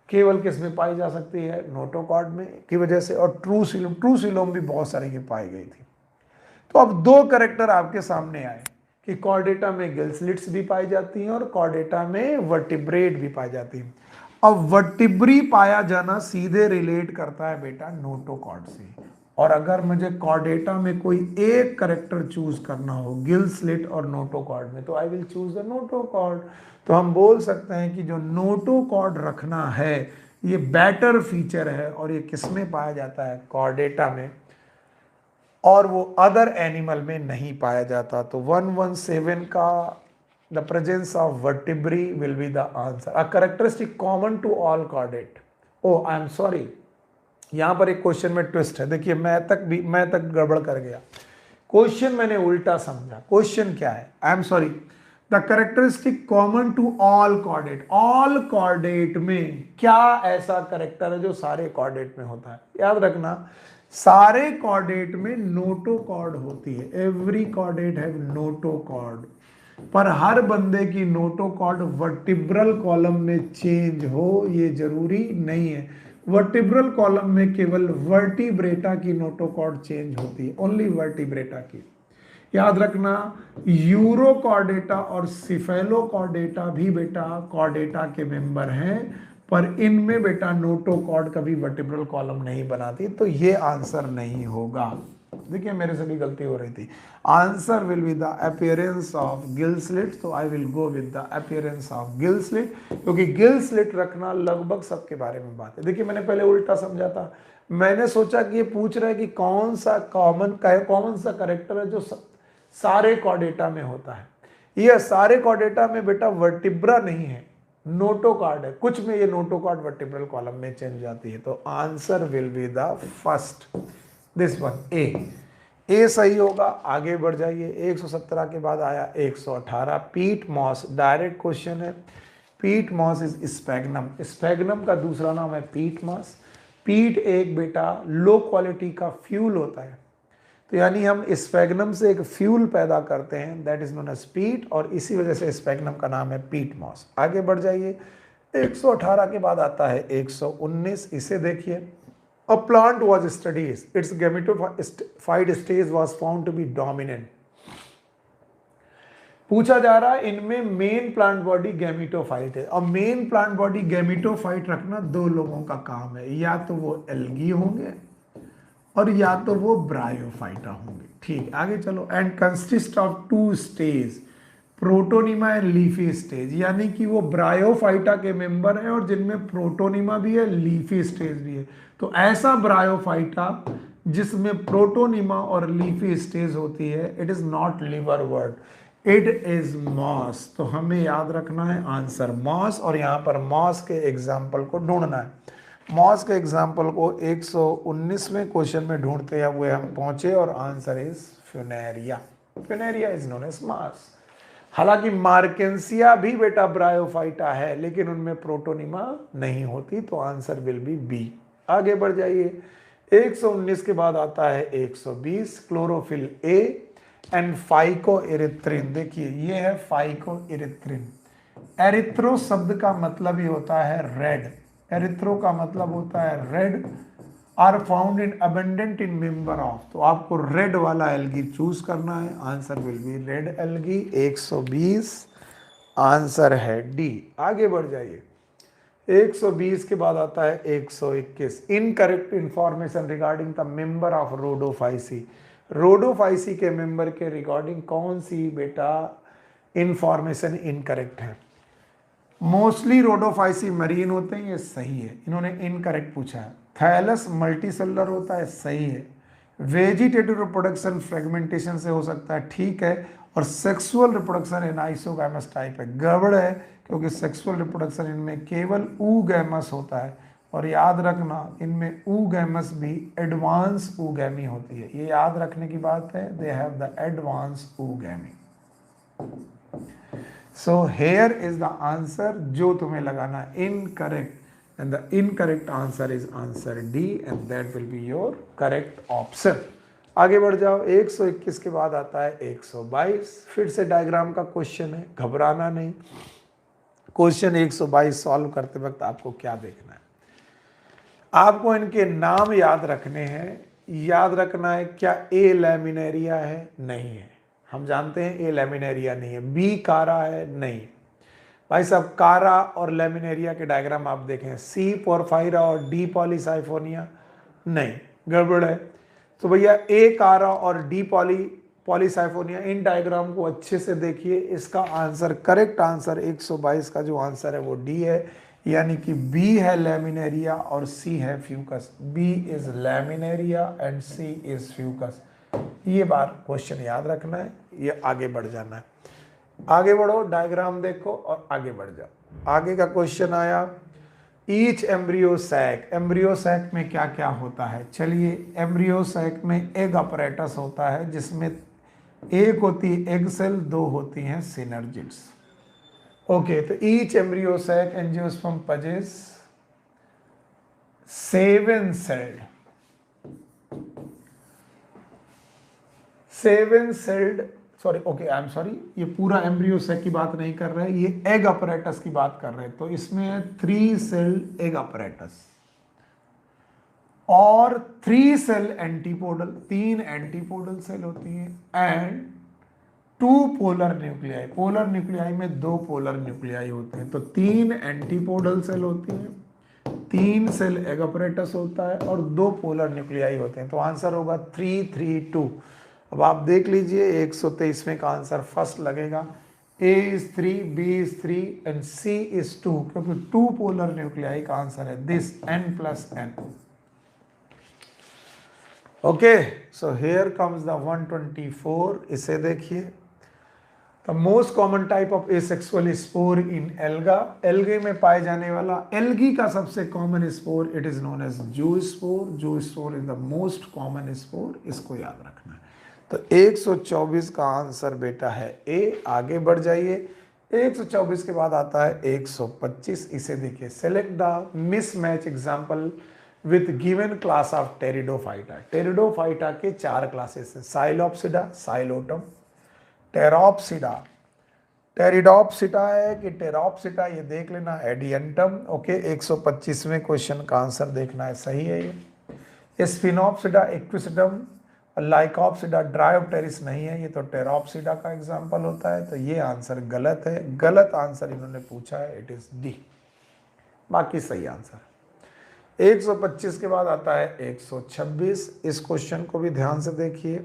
[SPEAKER 1] केवल किस में पाई जा सकती है, नोटोकॉर्ड में की वजह से। और ट्रू सिलोम भी बहुत सारे की पाई गई थी। तो अब 2 कैरेक्टर आपके सामने आए कि कॉर्डेटा में गिल स्लिट्स भी पाई जाती हैं और कॉर्डेटा में वर्टिब्रेट भी पाई जाती हैं। अब वर्टिब्री पाया जाना सीधे रिलेट करता है बेटा नोटोकॉर्ड से। और अगर मुझे कॉर्डेटा में कोई एक कैरेक्टर चूज करना हो गिल स्लिट और नोटोकॉर्ड में, तो I will choose the notochord. तो हम बोल सकते हैं कि जो नोटोकॉर्ड रखना है ये बेटर फीचर है, और ये किस में पाया जाता है, कॉर्डेटा में। और वो अदर एनिमल में नहीं पाया जाता। तो 117 का the presence of vertebrae will be the answer. A characteristic common to all chordate. Oh I am sorry, यहां पर एक क्वेश्चन में ट्विस्ट है। देखिए मैं तक गड़बड़ कर गया। क्वेश्चन मैंने उल्टा समझा। क्वेश्चन क्या है? I am sorry, the characteristic common to all chordate. All chordate में क्या ऐसा करेक्टर है जो सारे कॉर्डेट में होता है? याद रखना, सारे कॉर्डेट में नोटोकॉर्ड होती है। एवरी कॉर्डेट हैव नोटोकॉर्ड, पर हर बंदे की नोटोकॉर्ड वर्टिब्रल कॉलम में चेंज हो ये जरूरी नहीं है। वर्टिब्रल कॉलम में केवल वर्टिब्रेटा की नोटोकॉर्ड चेंज होती है, ओनली वर्टिब्रेटा की। याद रखना, यूरोकॉर्डेटा और सिफेलोकॉर्डेटा भी बेटा कॉर्डेटा के मेंबर हैं, पर इनमें बेटा नोटोकॉर्ड कभी वर्टिब्रल कॉलम नहीं बनाती, तो ये आंसर नहीं होगा। देखिए मेरे से भी गलती हो रही थी। Answer will be the appearance of gill slit. तो I will go with the appearance of gill slit, क्योंकि गिल स्लिट रखना लगभग सबके बारे में बात है। देखिए मैंने पहले उल्टा समझा था। मैंने सोचा कि ये पूछ रहा है कि कौन सा कॉमन सा करेक्टर है जो सारे कॉर्डेटा में होता है। ये सारे कॉर्डेटा में बेटा वर्टिब्रा नहीं है, नोटोकॉर्ड है। कुछ में ये नोटोकॉर्ड वर्टिब्रल कॉलम में चेंज जाती है। तो answer will be the first, this one, a सही होगा। आगे बढ़ जाइए। 117 के बाद आया 118, पीट मॉस। डायरेक्ट क्वेश्चन है। पीट मॉस इज स्पैग्नम। स्पैग्नम का दूसरा नाम है पीट मॉस। पीट एक बेटा लो क्वालिटी का फ्यूल होता है, तो यानी हम स्पैग्नम से एक फ्यूल पैदा करते हैं, दैट इज नोन एज पीट, और इसी वजह से स्पैग्नम का नाम है पीट मॉस। आगे बढ़ जाइए। 118 के बाद आता है 119। इसे देखिए। A plant was studied. Its gametophyte stage was found to be dominant. पूछा जा रहा है इनमें मेन प्लांट बॉडी गैमेटोफाइट है। और मेन प्लांट बॉडी गैमेटोफाइट रखना दो लोगों का काम है, या तो वो एल्गी होंगे और या तो वो ब्रायोफाइटा होंगे। ठीक, आगे चलो। And consist of two stage, protonema and leafy stage, यानी कि वो ब्रायोफाइटा के मेंबर हैं और जिनमें प्रोटोनिमा भी है, लीफी स्टेज भी है। तो ऐसा ब्रायोफाइटा जिसमें प्रोटोनिमा और लीफी स्टेज होती है, it is not liverwort, it is moss. तो हमें याद रखना है आंसर मॉस, और यहां पर मॉस के एग्जाम्पल को ढूंढना है। मॉस के एग्जाम्पल को 119वें क्वेश्चन में ढूंढते हुए हम पहुंचे, और answer is funaria. Funaria is known as moss. हालांकि मार्केंसिया भी बेटा ब्रायोफाइटा है, लेकिन उनमें प्रोटोनिमा नहीं होती, तो आंसर विल बी बी। आगे बढ़ जाइए। 119 के बाद आता है 120, chlorophyll A and phyco erythrin. देखिए ये है फाइको एरिथ्रिन। एरिथ्रो शब्द का मतलब ही होता है रेड। एरिथ्रो का मतलब होता है red. Are found in abundant in member of, तो आपको रेड वाला एल्गी चूज करना है। Answer will be red algae. 120 answer है डी। आगे बढ़ जाइए। 120 के बाद आता है 121, incorrect information regarding the member of rhodophyceae. Rhodophyceae के मेंबर के रिगार्डिंग कौन सी बेटा इंफॉर्मेशन इनकरेक्ट है? मोस्टली रोडोफाइसी मरीन होते हैं, ये सही है, इन्होंने इनकरेक्ट पूछा है। थैलस मल्टीसेलुलर होता है, सही है। वेजिटेटिव रिप्रोडक्शन फ्रेगमेंटेशन से हो सकता है, ठीक है। और sexual reproduction in isogamous type है, गड़बड़ है, क्योंकि सेक्सुअल रिप्रोडक्शन इनमें केवल ऊगैमस होता है। और याद रखना इनमें ऊगैमस भी एडवांस ऊगैमी होती है, ये याद रखने की बात है। दे have the advance oogamy. So here is the answer जो तुम्हें लगाना incorrect, and the incorrect answer is answer D, and that will be your correct option. आगे बढ़ जाओ। 121 के बाद आता है 122, फिर से डायग्राम का क्वेश्चन है, घबराना नहीं। क्वेश्चन 122 सॉल्व करते वक्त आपको क्या देखना है? आपको इनके नाम याद रखने हैं। याद रखना है क्या ए लैमिनेरिया है? नहीं है, हम जानते हैं ए लैमिनेरिया नहीं है। बी कारा है? नहीं। भाई साहब कारा और लैमिनेरिया के डायग्राम आप देखें। सी पोरफाइरा और डी पॉलीसाइफोनिया? नहीं, गड़बड़ है। तो भैया ए कारा और डी पॉलीसाइफोनिया, इन डायग्राम को अच्छे से देखिए। इसका आंसर, करेक्ट आंसर 122 का जो आंसर है वो डी है, यानी कि बी है लैमिनेरिया और सी है fucus. B is laminaria and C is fucus. ये बार क्वेश्चन याद रखना है, ये आगे बढ़ जाना है। आगे बढ़ो, डायग्राम देखो और आगे बढ़ जाओ। आगे का क्वेश्चन आया, ईच एम्ब्रियो सैक में क्या क्या होता है। चलिए, एम्ब्रियो सैक में एग अपरेटस होता है जिसमें एक होती है एग सेल, दो होती हैं सिनर्जिड्स। ओके, तो each embryo sac angiosperm possess 7 celled, sorry, okay, I am sorry, ये पूरा एम्ब्रियो सैक की बात नहीं कर रहे, ये एग अपरेटस की बात कर रहे हैं। तो इसमें है 3 सेल्ड एग अपरेटस और 3 सेल एंटीपोडल, 3 एंटीपोडल सेल होती है and 2 polar nuclei. Polar nuclei में 2 पोलर न्यूक्लियाई होते हैं। तो 3 एंटीपोडल सेल होती हैं, 3 सेल एग अपरेटस होता है और 2 पोलर न्यूक्लियाई होते हैं। तो आंसर होगा 3, 3, 2। अब आप देख लीजिए 123वें का आंसर फर्स्ट लगेगा। A is 3, B is 3 and C is 2, क्योंकि 2 पोलर न्यूक्लियाई का आंसर है this N+N। Okay, so here comes the 124। इसे देखिए, the most common type of asexual spore in alga. Algae में पाए जाने वाला एल्गी का सबसे common spore, it is known as zoospore. Zoospore is the most common spore, इसको याद रखना है। तो 124 का आंसर बेटा है ए। आगे बढ़ जाइए, 124 के बाद आता है 125। इसे देखिए, select the mismatch example with given class of pteridophyta. Pteridophyta के 4 क्लासेस हैं, साइलोप्सिडा, साइलोटम, टेरोप्सिडा। टेरिडोप्सिटा है कि टेरोप्सिटा, ये देख लेना, एडियंटम। ओके, 125वें क्वेश्चन का आंसर देखना है, सही है ये। स्पिनोप्सिडा, इक्विसिडम, लाइकोप्सिडा, ड्रायोप्टेरिस नहीं है, ये तो टेरोप्सिडा का एग्जांपल होता है। तो ये आंसर गलत है, गलत आंसर इन्होंने पूछा है, इट इज डी। बाकी सही आंसर। 125 के बाद आता है 126। इस क्वेश्चन को भी ध्यान से देखिए।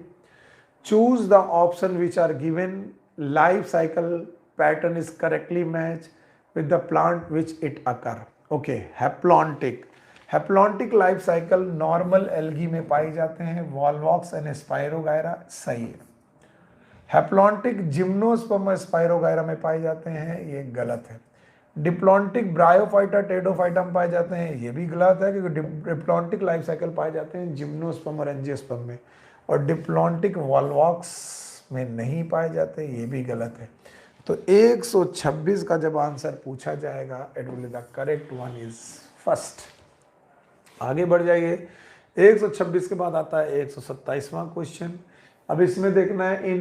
[SPEAKER 1] Choose the option which are given life cycle pattern is correctly match with the plant which it occur. Okay, haplontic, haplontic life cycle normal algae में पाई जाते हैं, वॉल्वॉक्स एंड स्पाइरोगायरा, सही है। हैप्लॉन्टिक जिम्नोस्पर्म स्पाइरोगायरा में पाए जाते हैं, ये गलत है। डिप्लॉन्टिक ब्रायोफाइटा टेरिडोफाइटा में पाए जाते हैं, ये भी गलत है, क्योंकि डिप्लॉन्टिक लाइफ साइकिल पाए जाते हैं जिम्नोस्पर्म और एंजियोस्पर्म में, और डिप्लॉन्टिक वॉल्वॉक्स में नहीं पाए जाते, ये भी गलत है। तो 126 का जब आंसर पूछा जाएगा, it will be the correct one is first. आगे बढ़ जाइए, 126 के बाद आता है 127वां क्वेश्चन। अब इसमें देखना है,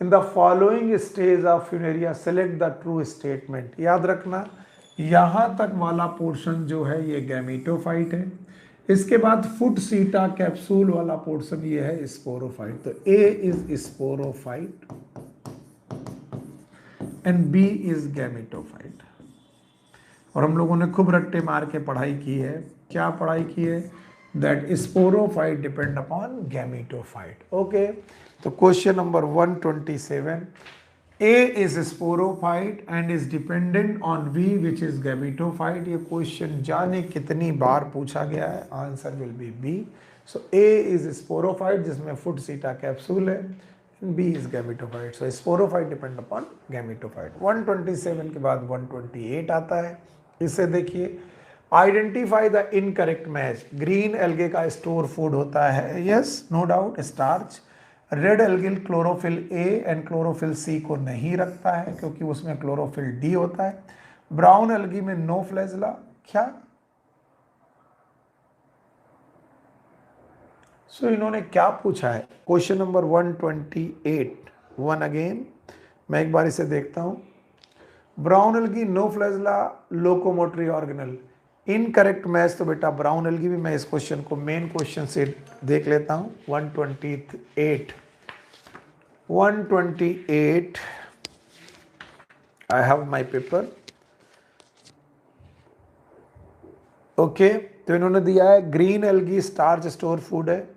[SPEAKER 1] in the following stage of Funaria select the true statement. याद रखना, यहां तक वाला पोर्शन जो है ये गैमीटोफाइट है, इसके बाद फुट सीटा कैप्सूल वाला पोर्शन ये है स्पोरोफाइट। तो ए is sporophyte and B is gametophyte. और हम लोगों ने खूब रट्टे मार के पढ़ाई की है। क्या पढ़ाई की है? That sporophyte depend upon gametophyte. Okay, तो question number 127, a is sporophyte and is dependent on b which is gametophyte. ये क्वेश्चन जाने कितनी बार पूछा गया है, answer will be B. So a is sporophyte जिसमें फुट सीटा कैप्सूल है, B is gametophyte. So sporophyte depend upon gametophyte. 127 के बाद 128 आता है। इसे देखिए, identify the incorrect match. Green algae का स्टोर फूड होता है, yes, no doubt, starch. Red algal chlorophyll A and chlorophyll c को नहीं रखता है क्योंकि उसमें क्लोरोफिल डी होता है। ब्राउन एल्गी में नो फ्लैजेला। क्या सो इन्होंने क्या पूछा है? क्वेश्चन नंबर 128, वन अगेन, मैं एक बार इसे देखता हूं। Brown algae, no flagella, locomotory organelle. Incorrect match तो बेटा ब्राउन एल्गी भी। मैं इस क्वेश्चन को मेन क्वेश्चन से देख लेता हूं। 128 I have my paper. Okay, तो इन्होंने दिया है green algae starch store food है,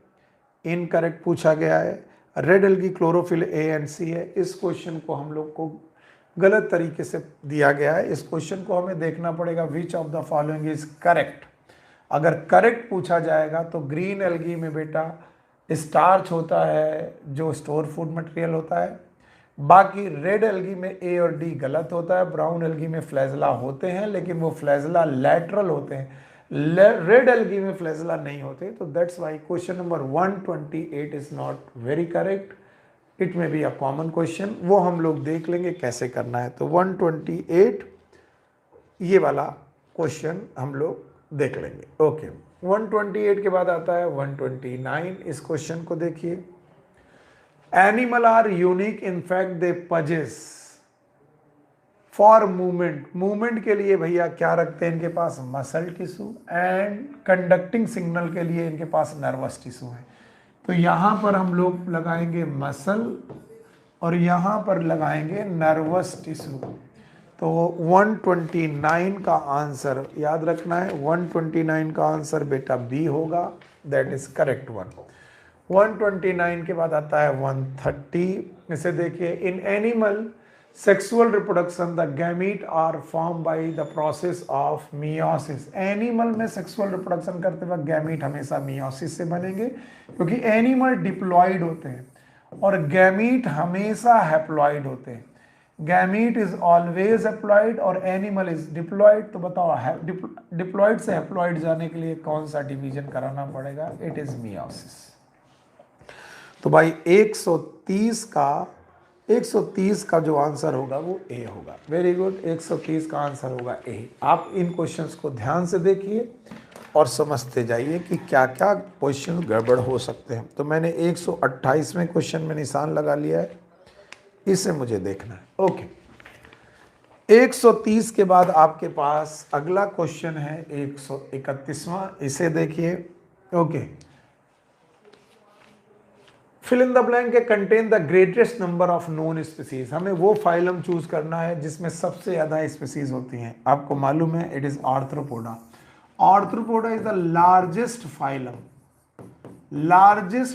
[SPEAKER 1] इनकरेक्ट पूछा गया है। Red algae chlorophyll A and c है। इस क्वेश्चन को हम लोग को गलत तरीके से दिया गया है। इस क्वेश्चन को हमें देखना पड़ेगा विच of the following is correct. अगर करेक्ट पूछा जाएगा तो ग्रीन एल्गी में बेटा स्टार्च होता है जो स्टोर फूड मटेरियल होता है। बाकी रेड एल्गी में ए और डी गलत होता है, ब्राउन एल्गी में फ्लैजला होते हैं लेकिन वो फ्लैजला लैटरल होते हैं, रेड एल्गी में फ्लैजला नहीं होते। तो that's why question number 128 is not very correct. It में बी अ कॉमन क्वेश्चन, वो हम लोग देख लेंगे कैसे करना है। तो 128 ये वाला क्वेश्चन हम लोग देख लेंगे। ओके 128 के बाद आता है 129। इस क्वेश्चन को देखिए, animal are unique in fact they possess for movement. Movement के लिए भैया क्या रखते हैं इनके पास, muscle tissue, and conducting signal के लिए इनके पास नर्वस टिश्यू है। तो यहां पर हम लोग लगाएंगे मसल और यहां पर लगाएंगे नर्वस टिश्यू। तो 129 का आंसर याद रखना है, 129 का आंसर बेटा बी होगा, दैट इज करेक्ट वन। 129 के बाद आता है 130। इसे देखिए, in animal sexual reproduction the gamete are form by the process of meiosis. Animal में सेक्सुअल रिप्रोडक्शन करते वक्त गैमीट हमेशा मियोसिस से बनेंगे, क्योंकि एनिमल डिप्लॉइड होते हैं और गैमीट हमेशा हैप्लॉइड होते हैं। गैमीट इज ऑलवेज हैप्लॉइड और एनिमल इज डिप्लॉइड। तो बताओ डिप्लॉइड से हैप्लॉइड जाने के लिए कौन सा डिवीजन कराना पड़ेगा, इट इज मियोसिस। तो भाई 130 का जो आंसर होगा वो ए होगा। वेरी गुड, 130 का आंसर होगा ए। आप इन क्वेश्चंस को ध्यान से देखिए और समझते जाइए कि क्या क्या क्वेश्चन गड़बड़ हो सकते हैं। तो मैंने 128वें क्वेश्चन में निशान लगा लिया है, इसे मुझे देखना है। ओके 130 के बाद आपके पास अगला क्वेश्चन है 131वां, इसे देखिए। Okay, fill in the blank के contain the greatest number of known species. हमें वो फाइलम चूज करना है जिसमें सबसे ज्यादा स्पीसीज होती हैं। आपको मालूम है it is arthropoda. Arthropoda is the largest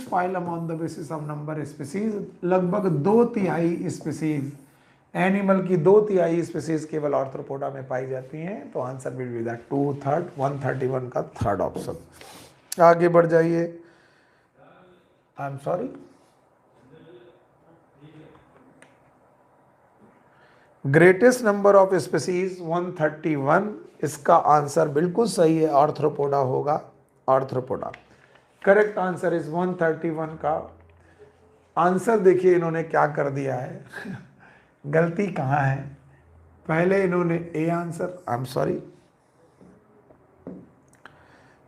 [SPEAKER 1] phylum on the basis of number species. लगभग 2/3 स्पीसीज एनिमल की 2/3 स्पीसीज केवल आर्थ्रोपोडा में पाई जाती हैं। तो आंसर विल बी दैट 2/3, 131 का थर्ड ऑप्शन। आगे बढ़ जाइए, आई am sorry, greatest number of species 131, इसका आंसर बिल्कुल सही है, आर्थ्रोपोडा होगा, आर्थ्रोपोडा। करेक्ट आंसर इज 131 का आंसर। देखिए इन्होंने क्या कर दिया है गलती कहाँ है, पहले इन्होंने A answer, I am sorry,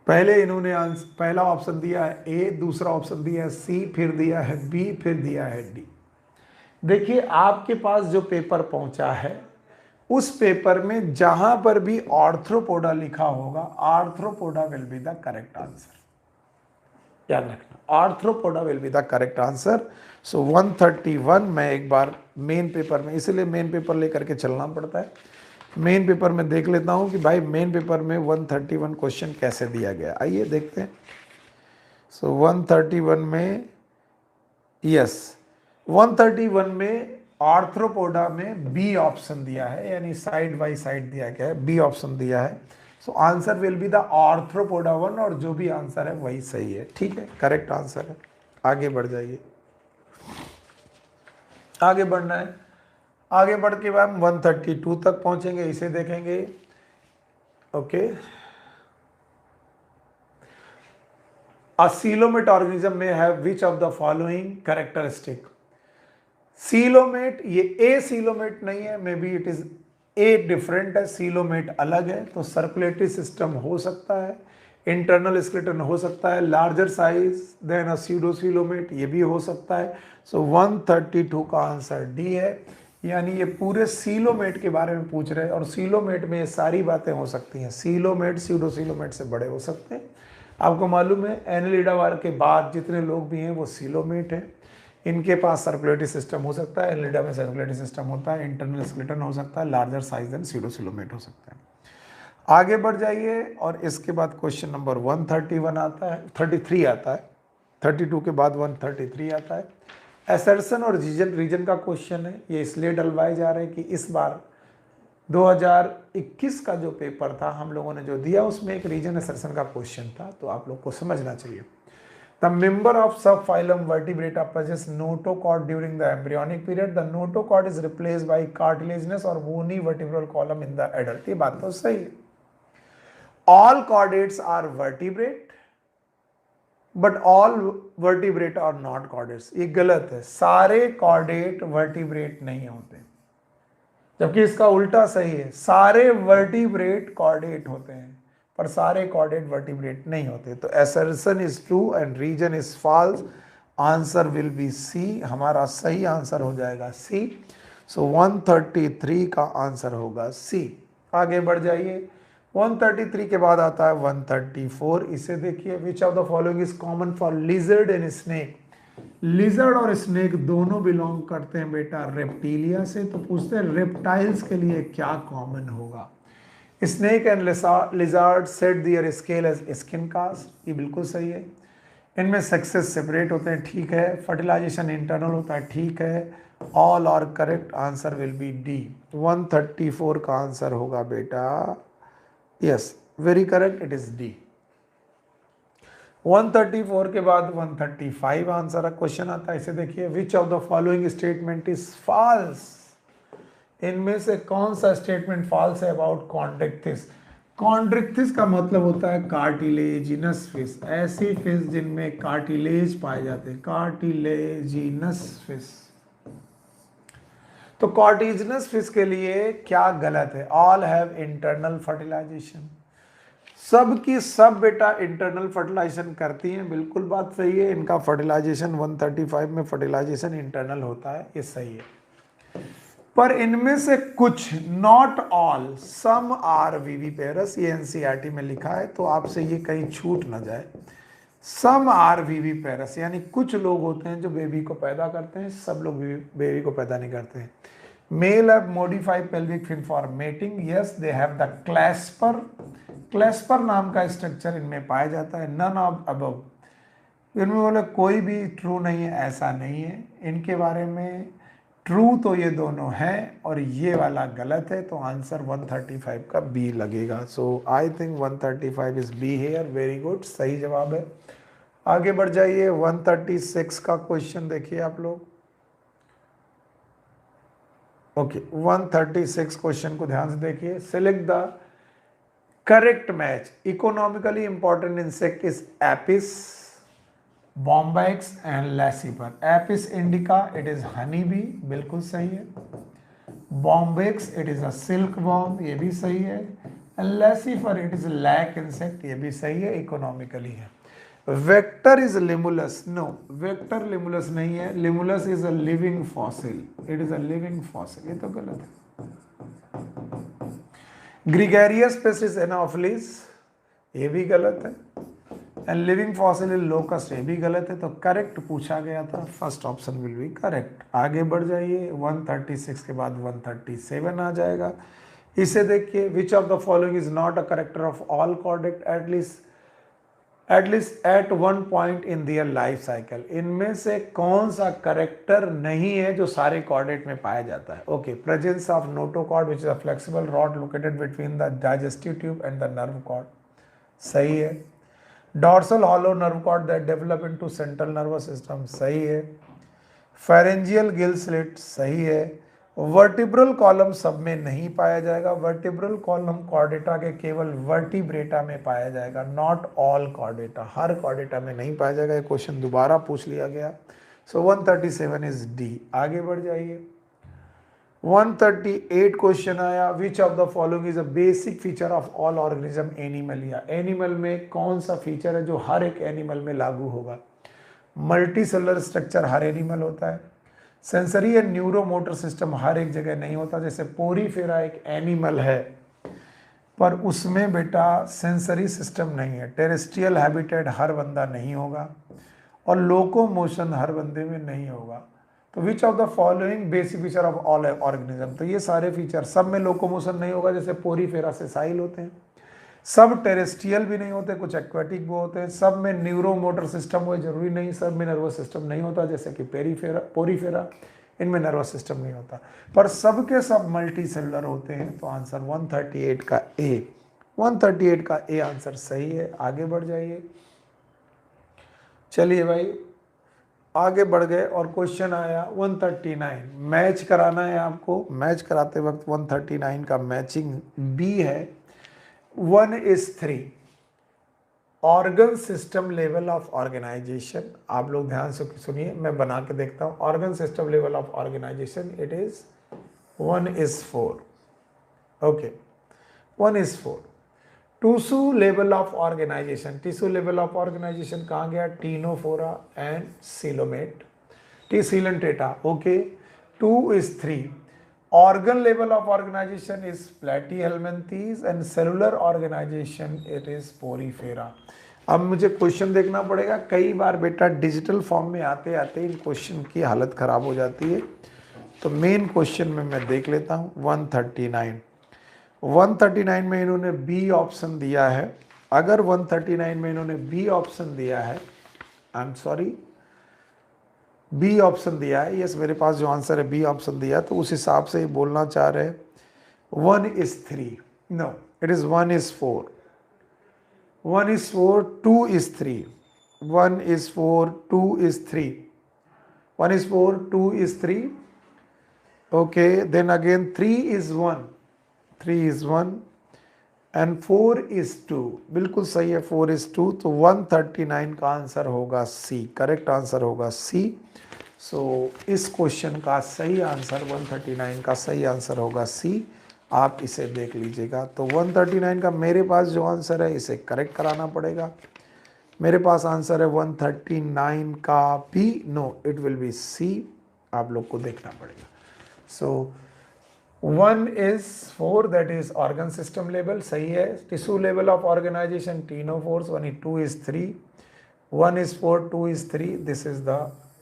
[SPEAKER 1] पहले इन्होंने पहला ऑप्शन दिया है ए, दूसरा ऑप्शन दिया है सी, फिर दिया है बी, फिर दिया है डी। देखिए आपके पास जो पेपर पहुंचा है उस पेपर में जहां पर भी आर्थ्रोपोडा लिखा होगा, Arthropoda will be the correct answer. याद रखना, Arthropoda will be the correct answer. So 131 मैं एक बार मेन पेपर में, इसलिए मेन पेपर लेकर के चलना पड़ता है। मेन पेपर में देख लेता हूं कि भाई मेन पेपर में 131 क्वेश्चन कैसे दिया गया, आइए देखते हैं। सो 131 में, यस 131 में आर्थ्रोपोडा में बी ऑप्शन दिया है, यानी साइड बाय साइड दिया गया है, बी ऑप्शन दिया है। सो answer will be the arthropoda 1 और जो भी आंसर है वही सही है। ठीक है, करेक्ट आंसर है। आगे बढ़ जाइए, आगे बढ़ना है। आगे बढ़ के बाद 132 तक पहुंचेंगे, इसे देखेंगे। ओके, अ सीलोमेट ऑर्गेनिज्म में have which of the following characteristic. Coelomate, ये ए सीलोमेट नहीं है, may be it is a different है, सीलोमेट अलग है। तो सर्कुलेटरी सिस्टम हो सकता है, इंटरनल स्केलेटन हो सकता है, लार्जर साइज देन अ स्यूडोसीलोमेट, ये भी हो सकता है। सो 132 का आंसर डी है, यानी ये पूरे सीलोमेट के बारे में पूछ रहे हैं और सीलोमेट में ये सारी बातें हो सकती हैं। सीलोमेट स्यूडोसीलोमेट से बड़े हो सकते हैं। आपको मालूम है एनेलिडा वाले के बाद जितने लोग भी हैं वो सीलोमेट हैं। इनके पास सर्कुलेटरी सिस्टम हो सकता है, एनेलिडा में सर्कुलेटरी सिस्टम होता है, इंटरनल स्केलेटन हो सकता है, लार्जर साइज देन स्यूडोसीलोमेट हो सकता है। आगे बढ़ जाइए और इसके बाद क्वेश्चन नंबर 131 आता है, 33 आता है, 32 के बाद 133 आता है। एसर्शन और रीजन का क्वेश्चन है। ये इसलिए डलवाए जा रहे हैं कि इस बार 2021 का जो पेपर था हम लोगों ने जो दिया उसमें एक रीजन एसर्शन का क्वेश्चन था, तो आप लोग को समझना चाहिए। The member of subphylum Vertebrata possess notochord during the embryonic period. The notochord is replaced by cartilaginous or bony vertebral column in the adult. ये बात तो सही है. All chordates are vertebrate, but all vertebrate are not chordates. ये गलत है. सारे chordate vertebrate नहीं होते, जबकि इसका उल्टा सही है. सारे vertebrate chordate होते हैं पर सारे कॉर्डेट वर्टिब्रेट नहीं होते. तो assertion is true and region is false. Answer will be C. हमारा सही आंसर हो जाएगा सी. सो 133 का आंसर होगा सी. आगे बढ़ जाइए. 133 के बाद आता है 134. इसे देखिए. Which of the following is common for lizard and snake. Lizard और स्नेक दोनों बिलोंग करते हैं बेटा रेप्टिलिया से. तो पूछते हैं रेप्टाइल्स के लिए क्या कॉमन होगा. Snake and lizard shed their scale as skin cast. ये बिल्कुल सही है. इनमें सेक्सेस सेपरेट होते हैं. ठीक है. फर्टिलाइजेशन इंटरनल होता है. ठीक है. All are correct. Answer will be D. 134 का आंसर होगा बेटा. Yes, very correct. It is D. 134 के बाद 135 आंसर क्वेश्चन आता है. इसे देखिए. Which of the following statement is false. इनमें से कौन सा स्टेटमेंट फॉल्स है अबाउट कॉन्ड्रिक्थिस. कॉन्ड्रिक्थिस का मतलब होता है कार्टिलेजिनस फिश. ऐसी फिश जिनमें कार्टिलेज पाए जाते हैं. Cartilaginous fish. तो कार्टिलेजिनस फिश के लिए क्या गलत है. All have internal fertilization. सब की सब बेटा इंटरनल फर्टिलाइजेशन करती हैं. बिल्कुल बात सही है. इनका फर्टिलाइजेशन 135 में फर्टिलाइजेशन इंटरनल होता है. ये सही है. पर इनमें से कुछ, not all, some are viviparous. ये एनसीईआरटी में लिखा है तो आपसे ये कहीं छूट ना जाए. सम आर विविपेरस यानी कुछ लोग होते हैं जो बेबी को पैदा करते हैं. सब लोग बेबी को पैदा नहीं करते हैं. Male have modified pelvic fin for mating. Yes, they have the clasper. Clasper नाम का स्ट्रक्चर इनमें पाया जाता है. None of above. इनमें बोले कोई भी ट्रू नहीं है, ऐसा नहीं है. इनके बारे में ट्रू तो ये दोनों हैं और ये वाला गलत है. तो आंसर 135 का बी लगेगा. So I think 135 is b here. Very good, सही जवाब है. आगे बढ़ जाइए. 136 का क्वेश्चन देखिए आप लोग. ओके, 136 क्वेश्चन को ध्यान से देखिए. Select the correct match. Economically important insect is Apis, Bombax and Laccifer. Apis indica, it is honey bee. बिल्कुल सही है. Bombax, it is a silk worm. ये भी सही है. Laccifer, it is lac insect. ये भी सही है. इकोनॉमिकली है. Vector is Limulus. No, vector Limulus नहीं है. Limulus is a living fossil. It is a living fossil. ये तो गलत है. Gregarious paste is Anopheles. ये भी गलत है. And living fossil is locust. ये भी गलत है. तो करेक्ट पूछा गया था. First option will B correct. आगे बढ़ जाइए. 136 के बाद 137 आ जाएगा. इसे देखिए. Which of the following is not a character of all chordate at least at one point in their life cycle. इनमें से कौन सा करेक्टर नहीं है जो सारे कॉर्डेट में पाया जाता है. Okay. Presence of notochord which is a flexible rod located between the digestive tube and the nerve cord. सही है. Dorsal hollow nerve cord that develop into central nervous system. सही है. Pharyngeal gill slit. सही है. Vertebral column सब में नहीं पाया जाएगा. वर्टिब्रल कॉलम कॉर्डेटा के केवल वर्टिब्रेटा में पाया जाएगा. Not all Chordata. Her Chordata में नहीं पाया जाएगा. ये क्वेश्चन दोबारा पूछ लिया गया. सो 137 इज डी. आगे बढ़ जाइए. 138 क्वेश्चन आया. विच of the following is a basic feature of all organism Animalia. Animal में कौन सा फीचर है जो हर एक एनिमल में लागू होगा. मल्टी सेलुलर स्ट्रक्चर हर एनिमल होता है. सेंसरी एंड न्यूरोमोटर सिस्टम हर एक जगह नहीं होता. जैसे पोरीफेरा एक एनिमल है पर उसमें बेटा सेंसरी सिस्टम नहीं है. टेरेस्ट्रियल हैबिटेट हर बंदा नहीं होगा और लोकोमोशन हर बंदे में नहीं होगा. तो विच of the following basic feature of all organism. तो ये सारे फीचर, सब में लोकोमोशन नहीं होगा जैसे पोरीफेरा सेसाइल होते हैं. सब टेरेस्ट्रियल भी नहीं होते, कुछ एक्वेटिक भी होते हैं. सब में न्यूरोमोटर सिस्टम हो जरूरी नहीं. सब में नर्वस सिस्टम नहीं होता जैसे कि पोरीफेरा, इनमें नर्वस सिस्टम नहीं होता. पर सबके सब मल्टी सेलुलर होते हैं. तो आंसर 138 का ए आंसर सही है. आगे बढ़ जाइए. चलिए भाई आगे बढ़ गए और क्वेश्चन आया 139। मैच कराना है आपको, मैच कराते वक्त 139 का मैचिंग बी है। 1:3 organ system level of organization. आप लोग ध्यान से सुनिए, मैं बना के देखता हूं। Organ system level of organisation it is 1:4। Okay, 1:4। Tissue level of organisation, tissue level of organisation कहाँ गया? Ctenophora and coelomate, T Coelenterata. Okay, 2:3 organ level of organization is platyhelminthes and cellular organization it is porifera। अब मुझे question देखना पड़ेगा। कई बार बेटा digital form में आते आते इन क्वेश्चन की हालत खराब हो जाती है, तो मेन क्वेश्चन में मैं देख लेता हूँ। 139 में इन्होंने बी ऑप्शन दिया है। अगर 139 में इन्होंने बी ऑप्शन दिया है, I am sorry, B option दिया है, यस मेरे पास जो आंसर है बी ऑप्शन दिया, तो उस हिसाब से बोलना चाह रहे 1:3। No, it is 1:4। 1:4, 2:3। 1:4, 2:3। 1:4, 2:3। Okay, then again 3:1। 3:1 and 4:2। बिल्कुल सही है, 4:2। तो 139 का आंसर होगा सी, करेक्ट आंसर होगा सी। सो इस क्वेश्चन का सही आंसर 139 का सही आंसर होगा सी। आप इसे देख लीजिएगा। तो 139 का मेरे पास जो आंसर है इसे करेक्ट कराना पड़ेगा। मेरे पास आंसर है 139 का B. No, it will be C. आप लोग को देखना पड़ेगा। So 1:4 that is organ system level, सही है। Tissue level of organisation ctenophores 1:2:3। 1:4, 2:3। This is the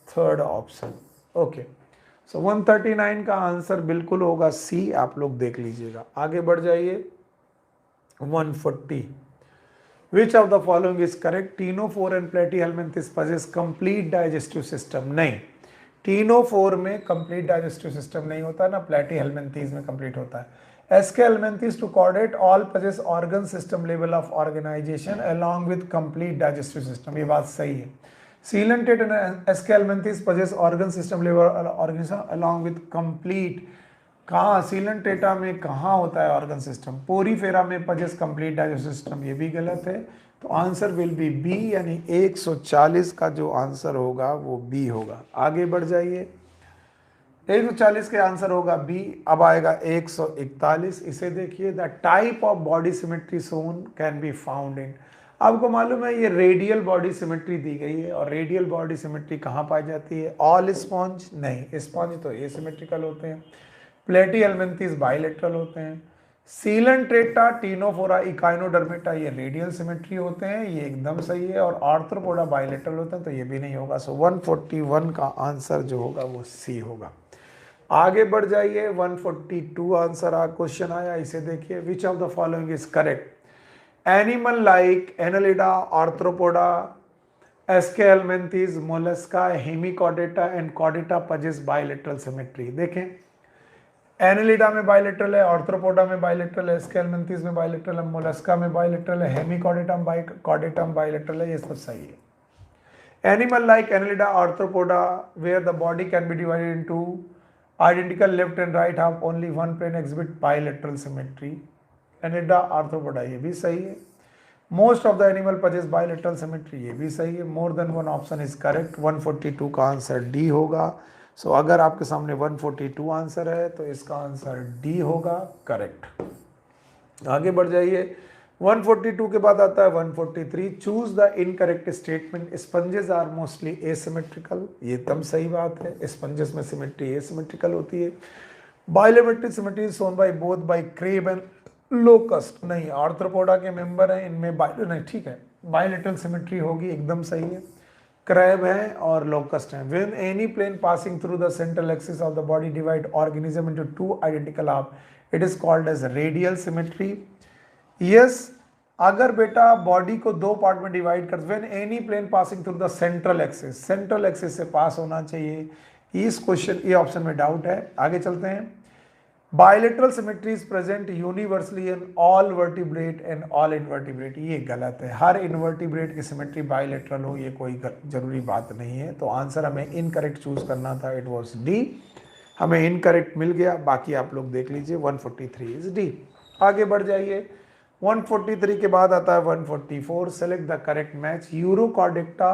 [SPEAKER 1] third option. Okay, so 139 का आंसर बिल्कुल होगा सी। आप लोग देख लीजिएगा। आगे बढ़ जाइए। 140 which of the following is correct? Ctenophore and Platyhelminthes possess complete digestive system. नहीं, टीनोफोर में कंप्लीट डाइजेस्टिव सिस्टम नहीं होता, ना प्लेटीहेल्मिन्थेस में कंप्लीट होता है। Aschelminthes to chordate all possess organ system level of organisation along with complete digestive system. ये बात सही है। Coelenterate and Aschelminthes possess organ system level organisation along with complete. कहाँ सीलेंटेटा में कहाँ होता है ऑर्गन सिस्टम? पोरीफेरा में पजेस कंप्लीट डाइजेस्टिव सिस्टम। ये भी गलत है। तो आंसर विल बी बी, यानी 140 का जो आंसर होगा वो बी होगा। आगे बढ़ जाइए। 140 के आंसर होगा बी। अब आएगा 141। इसे देखिए, the type of body symmetry shown can be found in. आपको मालूम है ये रेडियल बॉडी सिमेट्री दी गई है, और रेडियल बॉडी सिमेट्री कहाँ पाई जाती है? ऑल स्पॉन्ज नहीं, स्पॉन्ज तो एसिमेट्रिकल होते हैं। प्लेटीहेल्मिन्थेस बाइलेटरल होते हैं। सीलेंट्रेटा, टीनोफोरा, इकाइनोडर्मेटा ये रेडियल सिमेट्री होते हैं, ये एकदम सही है। और आर्थ्रोपोडा बाइलेटरल होते हैं, तो ये भी नहीं होगा। सो 141 का आंसर जो होगा वो सी होगा। आगे बढ़ जाइए। 142 आंसर क्वेश्चन आया, इसे देखिए। Which of the following is correct? Animal like Annelida, Arthropoda, Aschelminthes, Mollusca, Hemichordata and Chordata possess bilateral symmetry. देखें, एनालिडा में बाइलेटरल है, आर्थ्रोपोडा में बाइलेटरल है, एस्केहेल्मिन्थेस में बाइलेटरल है, मोलस्का में बाइलेटरल है, हेमिकॉर्डेटा कॉर्डेटा में बाइलेटरल है। ये सब सही है। Animal like Annelida, arthropoda where the body can be divided into identical left and right half, only one plane exhibit bilateral symmetry. Annelida, arthropoda ये भी सही है। Most of the animal possess bilateral symmetry, ये भी सही है। More than one option is correct. 142 का answer D होगा। सो अगर आपके सामने 142 आंसर है तो इसका आंसर डी होगा, करेक्ट। आगे बढ़ जाइए। 142 के बाद आता है 143। Choose the incorrect statement. Sponges are mostly asymmetrical, ये एकदम सही बात है। स्पंजेस में सिमेट्री एसिमेट्रिकल होती है। Bilateral symmetry shown by both by crab and locust. नहीं, आर्थ्रोपोडा के मेंबर हैं, इनमें नहीं, ठीक है, बाइलेटरल सिमेट्री होगी, एकदम सही है। क्रैब है और लोकस्ट है। When any plane passing through the central axis of the body divide organism into two identical half, it is called as radial symmetry. Yes, अगर बेटा बॉडी को दो पार्ट में डिवाइड कर, when any plane passing through the central axis, central axis से pass होना चाहिए। इस क्वेश्चन, ये ऑप्शन में डाउट है। आगे चलते हैं। Bilateral symmetry is present universally in all vertebrate and all invertebrate, ये गलत है। हर इनवर्टिब्रेट की सिमेट्री बायलेटरल हो ये कोई जरूरी बात नहीं है। तो आंसर हमें इनकरेक्ट चूज करना था, इट वाज डी। हमें इनकरेक्ट मिल गया, बाकी आप लोग देख लीजिए। 143 इज डी। आगे बढ़ जाइए। 143 के बाद आता है 144, select the correct match. Urochordata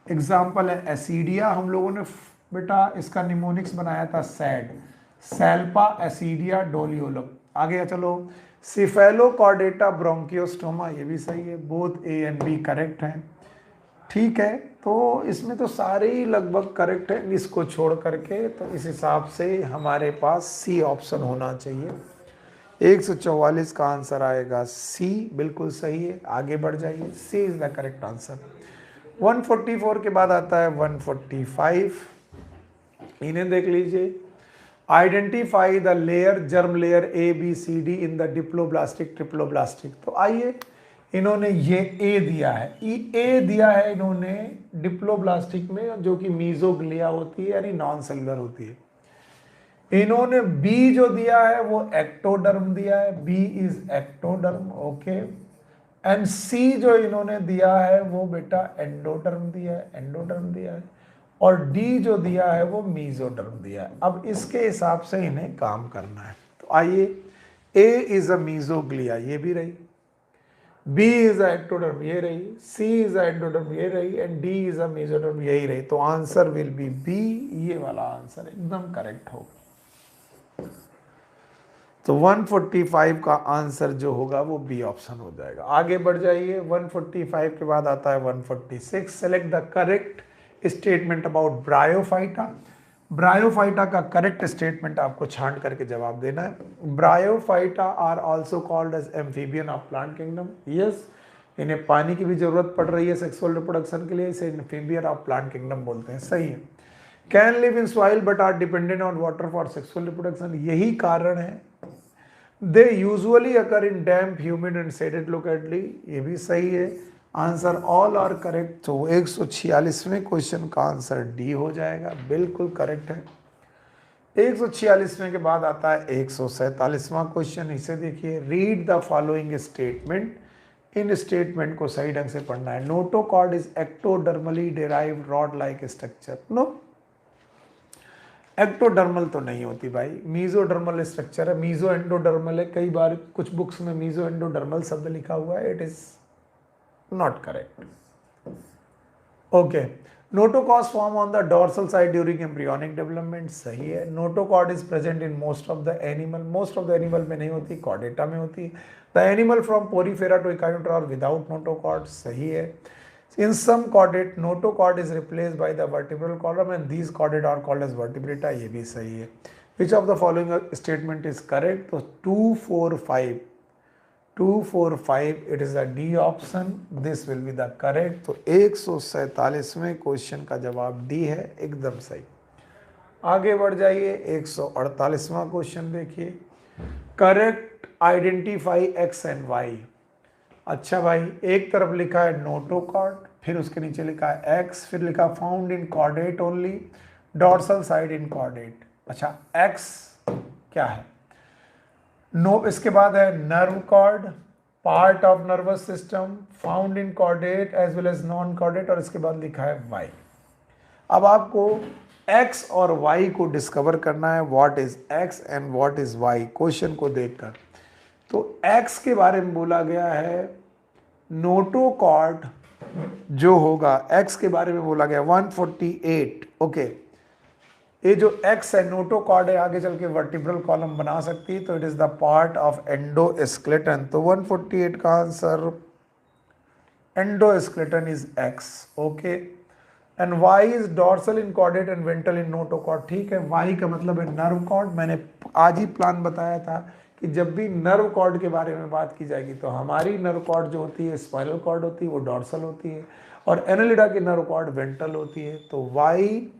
[SPEAKER 1] example है एसिडिया। हम लोगों ने बेटा इसका निमोनिक्स बनाया था सैड, सैल्पा एसिडिया डोलियोलम। आगे चलो। सिफेलोकॉर्डेटा ब्रोंकियोस्टोमा, ये भी सही है। Both A and B correct हैं। ठीक है, तो इसमें तो सारे ही लगभग करेक्ट है इसको छोड़ करके, तो इस हिसाब से हमारे पास सी ऑप्शन होना चाहिए। 144 का आंसर आएगा सी, बिल्कुल सही है। आगे बढ़ जाइए, C is the correct answer. 144 के बाद आता है 145, इन्हें देख लीजिए। Identify the layer, germ layer A B C D in the diploblastic triploblastic. तो आइए, इन्होंने ये ए दिया है, ए दिया है इन्होंने डिप्लोब्लास्टिक में, जो कि मीजोग्लिया होती है यानी नॉन सेलुलर होती है। इन्होंने बी जो दिया है वो एक्टोडर्म दिया है, B is ectoderm, okay. And C जो इन्होंने दिया है वो बेटा एंडोडर्म दिया है, एंडोडर्म दिया है। और डी जो दिया है वो मीजोडर्म दिया है। अब इसके हिसाब से इन्हें काम करना है। तो आइए, ए इज अ मीजोग्लिया, ये भी रही। बी इज अ एक्टोडर्म, ये रही। सी इज अ एंडोडर्म, ये रही। And D is a mesoderm, यही रही। तो आंसर विल बी बी, ये वाला आंसर एकदम करेक्ट होगा। तो 145 का आंसर जो होगा वो बी ऑप्शन हो जाएगा। आगे बढ़ जाइए। 145 के बाद आता है 146, select the correct statement about bryophyta. Bryophyta का करेक्ट स्टेटमेंट आपको छांट करके जवाब देना है। Bryophyta are also called as amphibian of plant kingdom. Yes, इन्हें पानी की भी जरूरत पड़ रही है सेक्सुअल रिप्रोडक्शन के लिए, इसे एम्फीबियन ऑफ प्लांट किंगडम बोलते हैं, सही है। Can live in soil but are dependent on water for sexual reproduction, यही कारण है। They usually occur in damp humid and shaded locality, ये भी सही है। Answer all are correct. तो 146वें क्वेश्चन का आंसर डी हो जाएगा, बिल्कुल करेक्ट है। 146वें के बाद आता है 147वां क्वेश्चन, इसे देखिए। रीड द फॉलोइंग स्टेटमेंट, इन स्टेटमेंट को सही ढंग से पढ़ना है। Notochord is ectodermally derived rod like structure. No, ectodermal तो नहीं होती भाई, मीजोडर्मल स्ट्रक्चर है। मीजो एंडोडर्मल है, कई बार कुछ बुक्स में मीजो एंडोडर्मल शब्द लिखा हुआ है, it is not correct, okay. Notochord form on the dorsal side during embryonic development, सही है। Notochord is present in most of the animal, most of the animal में नहीं होती, कॉर्डेटा में होती है। The animal from Porifera to Echinodermata without notochord, सही है। In some chordate, notochord is replaced by the vertebral column and these chordate are called as vertebrata, ये भी सही है। Which of the following statement is correct? तो 245 it is the D option, this will be the correct। तो 147वें question का जवाब D है, एकदम सही। आगे बढ़ जाइए। 148वां क्वेश्चन देखिए। Correct identify X and Y. अच्छा भाई, एक तरफ लिखा है नोटोकॉर्ड, फिर उसके नीचे लिखा है एक्स, फिर लिखा found in chordate only, dorsal side in chordate. अच्छा, एक्स क्या है? नो, इसके बाद है nerve cord, part of nervous system, found in chordate as well as non chordate, और इसके बाद लिखा है वाई। अब आपको एक्स और वाई को डिस्कवर करना है, what is X and what is Y, question को देखकर। तो एक्स के बारे में बोला गया है नोटोकॉर्ड जो होगा, एक्स के बारे में बोला गया 148, ओके। ये जो एक्स है नोटोकॉर्ड है, आगे चल के वर्टिब्रल कॉलम बना सकती है, तो it is the part of endoskeleton. तो 148 का answer endoskeleton is X, okay. And Y is dorsal in chordate and ventral in notochord, ठीक है। वाई का मतलब है नर्व कॉर्ड। मैंने आज ही प्लान बताया था कि जब भी नर्व कॉर्ड के बारे में बात की जाएगी तो हमारी नर्व कॉर्ड जो होती है स्पाइनल कॉर्ड होती है, वो डॉर्सल होती है, और एनालिडा की नर्व कॉर्ड वेंट्रल होती है। तो Y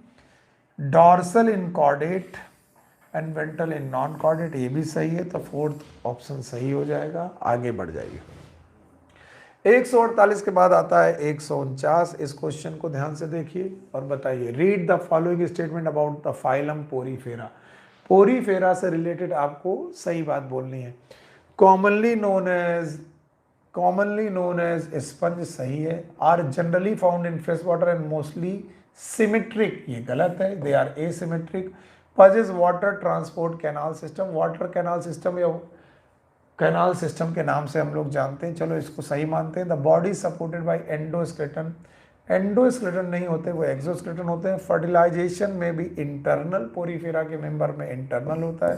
[SPEAKER 1] dorsal in chordate and ventral in non chordate, ये भी सही है। तो फोर्थ ऑप्शन सही हो जाएगा। आगे बढ़ जाइए। 148 के बाद आता है 149। इस क्वेश्चन को ध्यान से देखिए और बताइए। Read the following statement about the phylum Porifera. Porifera से रिलेटेड आपको सही बात बोलनी है। कॉमनली नोन एज स्पंज सही है। Are generally found in fresh water and mostly symmetric, ये गलत है, they are asymmetric. Possess water transport canal system, water canal system या कैनाल सिस्टम के नाम से हम लोग जानते हैं, चलो इसको सही मानते हैं। The body supported by endoskeleton, endoskeleton नहीं होते, वो एक्सोस्केलेटन होते हैं। फर्टिलाइजेशन में भी इंटरनल, पोरीफेरा के मेंबर में इंटरनल होता है।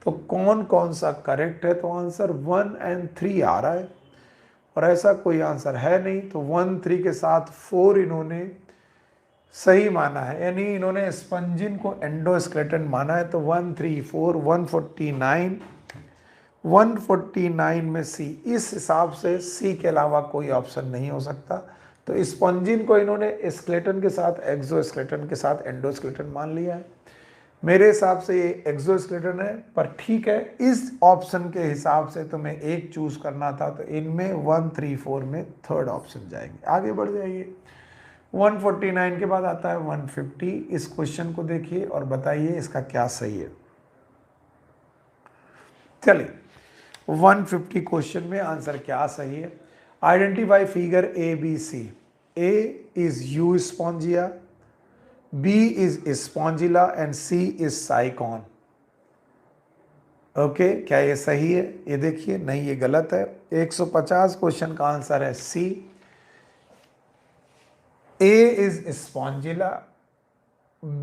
[SPEAKER 1] तो कौन कौन सा करेक्ट है, तो आंसर 1 और 3 आ रहा है, और ऐसा कोई आंसर है नहीं। तो 1, 3 के साथ 4 इन्होंने सही माना है, यानी इन्होंने स्पंजिन को एंडोस्केलेटन माना है। तो 1, 3, 4, 149 में सी, इस हिसाब से सी के अलावा कोई ऑप्शन नहीं हो सकता। तो स्पंजिन को इन्होंने स्केलेटन के साथ, एक्सोस्केलेटन के साथ एंडोस्केलेटन मान लिया है। मेरे हिसाब से ये एक्सोस्केलेटन है, पर ठीक है, इस ऑप्शन के हिसाब से तुम्हें एक चूज करना था, तो इनमें 1, 3, 4 में थर्ड ऑप्शन जाएंगे। आगे बढ़ जाइए। 149 के बाद आता है 150। इस क्वेश्चन को देखिए और बताइए इसका क्या सही है। चलिए 150 क्वेश्चन में आंसर क्या सही है। Identify figure A B C. A is euspongia, B is spongilla and C is sycon. Okay, क्या ये सही है? ये देखिए, नहीं ये गलत है। 150 क्वेश्चन का आंसर है सी। A is spongilla,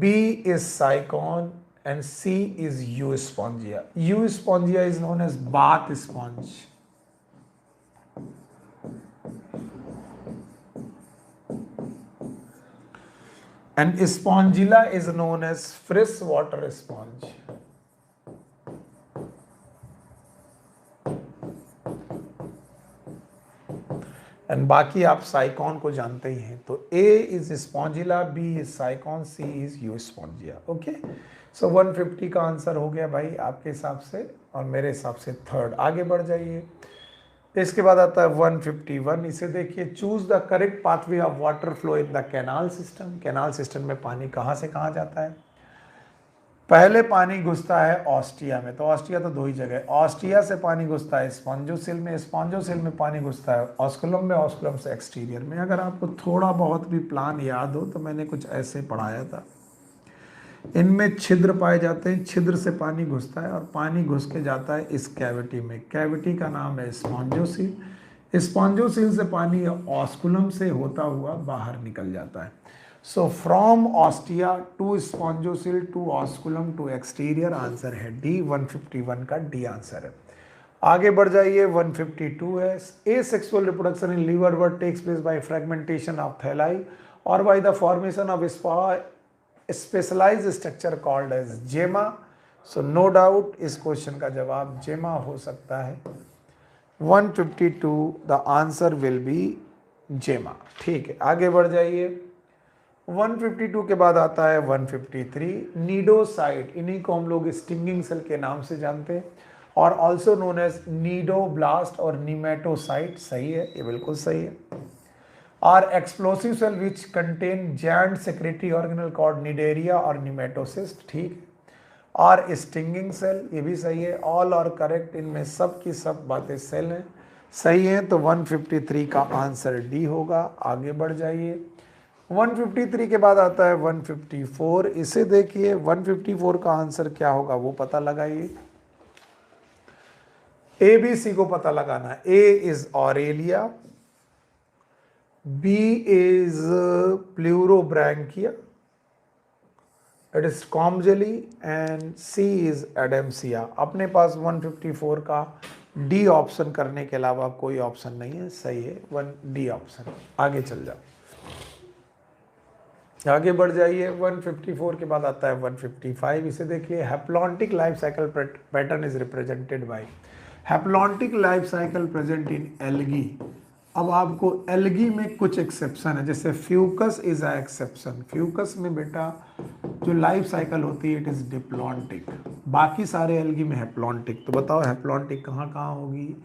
[SPEAKER 1] B is cycon and C is Euspongia. Euspongia is known as bath sponge. And spongilla is known as freshwater sponge. And बाकी आप साइकॉन को जानते ही हैं। तो A is Spongilla, B is Sycon, C is Euspongia. Okay, so 150 का answer हो गया भाई आपके हिसाब से, और मेरे हिसाब से थर्ड। आगे बढ़ जाइए। इसके बाद आता है 151। इसे देखिए, choose the correct pathway of water flow in the canal system. Canal system में पानी कहाँ से कहाँ जाता है? पहले पानी घुसता है ऑस्टिया में, तो ऑस्टिया तो दो ही जगह, ऑस्टिया से पानी घुसता है स्पॉन्जोसिल में, स्पॉन्जोसिल में पानी घुसता है ऑस्कुलम में, ऑस्कुलम से एक्सटीरियर में। अगर आपको थोड़ा बहुत भी प्लान याद हो तो मैंने कुछ ऐसे पढ़ाया था। इनमें छिद्र पाए जाते हैं, छिद्र से पानी घुसता है और पानी घुस के जाता है इस कैविटी में। कैविटी का नाम है स्पॉन्जोसिल। स्पॉन्जोसिल से पानी ऑस्कुलम से होता हुआ बाहर निकल जाता है। So from ostia to spongosil to osculum to exterior, answer है डी। 151 का डी आंसर है। आगे बढ़ जाइए। 152 है। Asexual reproduction in liverwort takes place by fragmentation of thalli or by the formation of specialized structure called as gemma. So no doubt इस question का जवाब जेमा हो सकता है। 152 the answer will be जेमा। ठीक है, आगे बढ़ जाइए। 152 के बाद आता है 153। नीडोसाइट, इन्हीं को हम लोग स्टिंगिंग सेल के नाम से जानते हैं, और ऑल्सो नोन एज नीडोब्लास्ट और नीमेटोसाइट। सही है, ये बिल्कुल सही है। Are explosive cell which contain joint secretory organelle called cnidaria और निमेटोसिस्ट। ठीक है। आर स्टिंगिंग सेल, ये भी सही है। ऑल आर करेक्ट, इनमें सब की सब बातें सेल हैं, सही है। तो 153 का आंसर डी होगा। आगे बढ़ जाइए। 153 के बाद आता है 154। इसे देखिए, 154 का आंसर क्या होगा वो पता लगाइए। ए बी सी को पता लगाना। A is Aurelia, B is Pleurobrachia, it is comb jelly, and C is Adamsia. अपने पास 154 का डी ऑप्शन करने के अलावा कोई ऑप्शन नहीं है, सही है 1 डी ऑप्शन। आगे चल जाओ, आगे बढ़ जाइए। 154 के बाद आता है 155। इसे देखिए, haplontic life cycle pattern is represented by. Haplontic life cycle present in algae. अब आपको एल्गी में कुछ एक्सेप्शन है, जैसे Fucus is a exception. Fucus में बेटा जो लाइफ साइकिल होती है इट इज डिप्लॉन्टिक, बाकी सारे एल्गी में हैप्लॉन्टिक। तो बताओ हैप्लॉन्टिक कहाँ कहाँ होगी?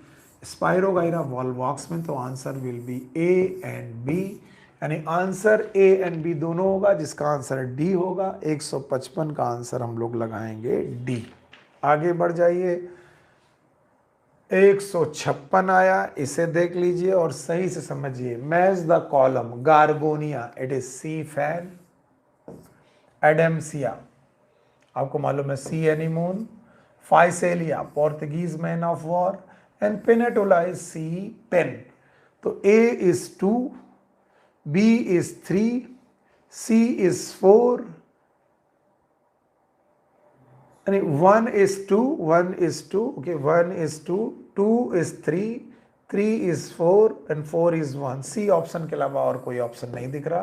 [SPEAKER 1] स्पाइरोगाइरा वॉल्वॉक्स में, तो answer will be A and B. यानी आंसर ए एंड बी दोनों होगा, जिसका आंसर डी होगा। 155 का आंसर हम लोग लगाएंगे डी। आगे बढ़ जाइए। 156 आया, इसे देख लीजिए और सही से समझिए। Match the column Gorgonia, it is sea fan, Adamsia आपको मालूम है sea anemone, Physalia Portuguese man of war, and Pennatula is sea pen. तो ए is 2, B is 3, C is 4, यानी 1 is 2, 1 is 2, okay, 1 is 2, 2 is 3, 3 is 4 and 4 is 1। C option के अलावा और कोई option नहीं दिख रहा।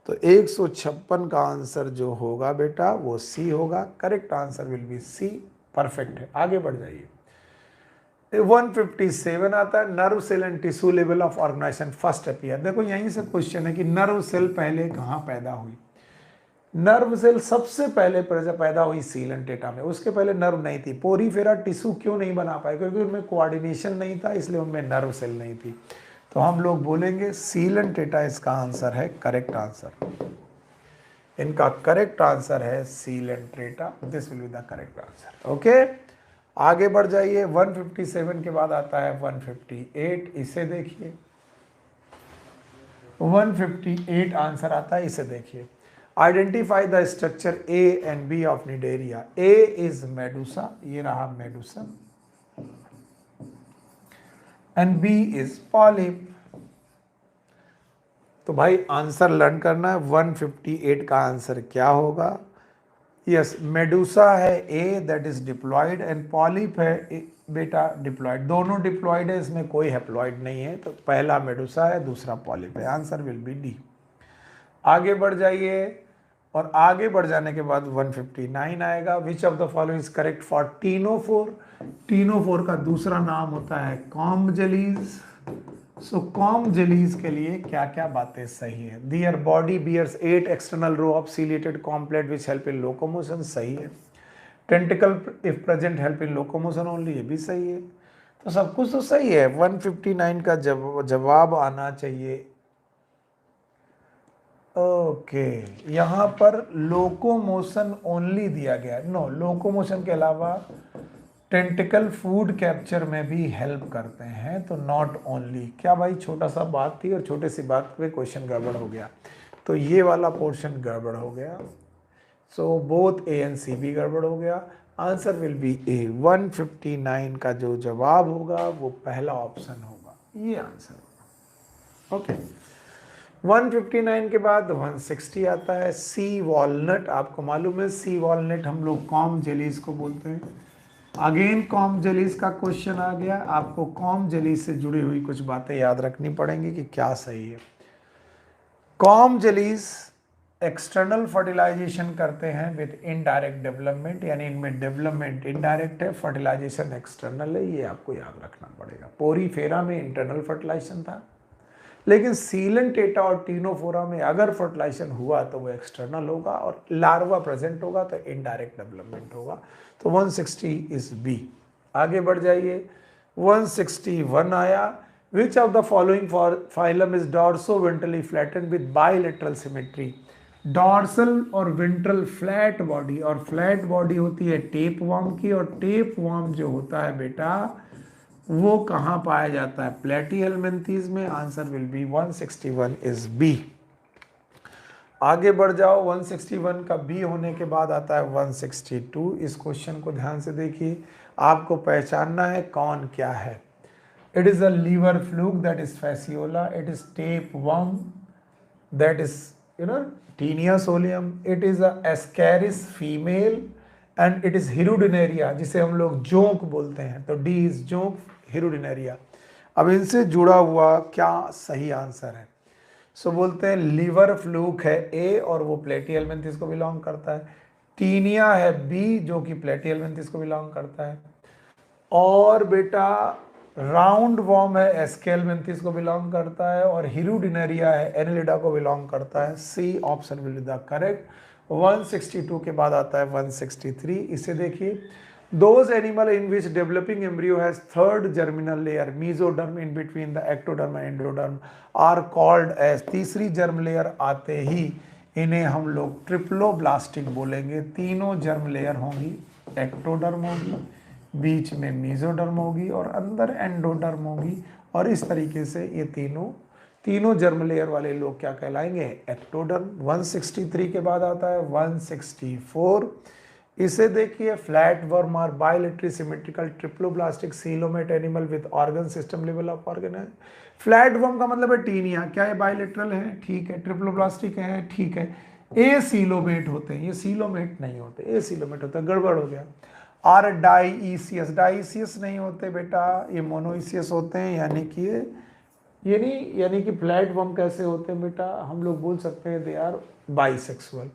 [SPEAKER 1] तो 156 का आंसर जो होगा बेटा वो सी होगा। Correct answer will be C. Perfect है। आगे बढ़ जाइए। 157 आता है, nerve cell and tissue level of organization first appear. देखो यहीं से क्वेश्चन है कि नर्व सेल पहले कहाँ पैदा हुई। नर्व सेल सबसे पहले पैदा हुई सील एंड टेटा में, उसके पहले नर्व नहीं थी। पोरीफेरा टिश्यू क्यों नहीं बना पाए? क्योंकि उनमें कोऑर्डिनेशन नहीं था, इसलिए उनमें नर्व सेल नहीं थी। तो हम लोग बोलेंगे सील एंड टेटा इसका आंसर है, करेक्ट आंसर। इनका करेक्ट आंसर है सील एंड टेटा। This will be the correct answer. Okay, आगे बढ़ जाइए। 157 के बाद आता है 158, इसे देखिए। 158 आंसर आता है, इसे देखिए। Identify the structure A and B of cnidaria. A is medusa, ये रहा medusa, and B is polyp. तो भाई आंसर लर्न करना है। 158 का आंसर क्या होगा? यस, मेडुसा है A, that is diploid, and polyp है बेटा डिप्लॉयड। दोनों डिप्लॉयड है, इसमें कोई हैप्लॉयड नहीं है। तो पहला मेडुसा है, दूसरा पॉलिप है। Answer will be D. आगे बढ़ जाइए और आगे बढ़ जाने के बाद 159 आएगा। Which of the following is correct for ctenophore. Ctenophore का दूसरा नाम होता है comb jellies. So comb jellies के लिए क्या क्या बातें सही है? Their body bears 8 external row of ciliated comb plate which help in locomotion, सही है। Tentacle if present help in locomotion only, ये भी सही है। तो सब कुछ तो सही है। 159 का जवाब आना चाहिए। ओके, यहाँ पर लोकोमोशन ओनली दिया गया। नो, लोकोमोशन के अलावा टेंटिकल फूड कैप्चर में भी हेल्प करते हैं, तो नॉट ओनली। क्या भाई, छोटा सा बात थी और छोटी सी बात पे क्वेश्चन गड़बड़ हो गया, तो ये वाला पोर्शन गड़बड़ हो गया। सो बोथ ए एंड सी भी गड़बड़ हो गया। आंसर विल बी ए। 159 का जो जवाब होगा वो पहला ऑप्शन होगा, ये आंसर होगा। ओके, 159 के बाद 160 आता है, सी वॉलनट। आपको मालूम है सी वॉलनट हम लोग कॉम्ब जेलीज को बोलते हैं। अगेन कॉम्ब जेलीज का क्वेश्चन आ गया। आपको कॉम्ब जेलीज से जुड़ी हुई कुछ बातें याद रखनी पड़ेंगी कि क्या सही है। कॉम्ब जेलीज एक्सटर्नल फर्टिलाइजेशन करते हैं विद इनडायरेक्ट डेवलपमेंट, यानी इनमें डेवलपमेंट इनडायरेक्ट है, फर्टिलाइजेशन एक्सटर्नल है। ये आपको याद रखना पड़ेगा। पोरीफेरा में इंटरनल फर्टिलाइजेशन था, लेकिन सीलन टेटा और टीनोफोरा में अगर फर्टिलाइजेशन हुआ तो वो एक्सटर्नल होगा, और लार्वा प्रेजेंट होगा तो इनडायरेक्ट डेवलपमेंट होगा। तो 160 इज बी। आगे बढ़ जाइए। 161 आया। विच of the following phylum is dorso ventrally flattened with bilateral symmetry. Dorsal और वेंट्रल फ्लैट बॉडी, और फ्लैट बॉडी होती है टेप वर्म की, और टेप वर्म जो होता है बेटा वो कहाँ पाया जाता है? प्लेटिहेल्मिन्थेस में। Answer will be 161 is B. आगे बढ़ जाओ। 161 का बी होने के बाद आता है 162। इस क्वेश्चन को ध्यान से देखिए। आपको पहचानना है कौन क्या है। It is a liver fluke, that is fasciola. It is tape worm, that is taenia solium. It is a ascaris female, and it is hirudinaria, जिसे हम लोग जोंक बोलते हैं। तो डी इज जोंक, हिरुडिनेरिया। अब इनसे जुड़ा हुआ क्या सही आंसर है? सो बोलते हैं लीवर फ्लूक है ए, और वो प्लेटिहेल्मिन्थेस को बिलोंग करता है। टीनिया है बी, जो कि प्लेटिहेल्मिन्थेस को बिलोंग करता है। और बेटा राउंड वॉर्म है, एस्केल्मिन्थेस को बिलोंग करता है। और हिरुडिनेरिया है, एनेलिडा को बिलोंग करता है। C option will be the correct. 162 के बाद आता है 163। इसे देखिए। Those animal in which developing embryo has third germinal layer, mesoderm in between the ectoderm and endoderm, are called as, तीसरी जर्म लेयर आते ही इन्हें हम लोग ट्रिप्लोब्लास्टिक बोलेंगे। तीनों जर्म लेयर होंगी, एक्टोडर्म होगी, बीच में मेसोडर्म होगी और अंदर एंडोडर्म होगी। और इस तरीके से ये तीनों जर्म लेयर वाले लोग क्या कहलाएंगे, एक्टोडर्म। 163 के बाद आता है 164। इसे देखिए, flat worm are bilaterally symmetrical triploblastic coelomate animal with organ system level of organ है। फ्लैट वर्म का मतलब है टीनिया, क्या ये बायलेटरल है, ठीक है, ट्रिप्लोब्लास्टिक है, ठीक है। ए सीलोमेट होते हैं, ये सीलोमेट नहीं होते, ए सीलोमेट होता है, गड़बड़ हो गया। आर डाईईसियस, डाईईसियस नहीं होते बेटा, ये मोनोइसियस होते हैं, यानी कि फ्लैट वर्म कैसे होते हैं बेटा, हम लोग बोल सकते हैं they are bisexual.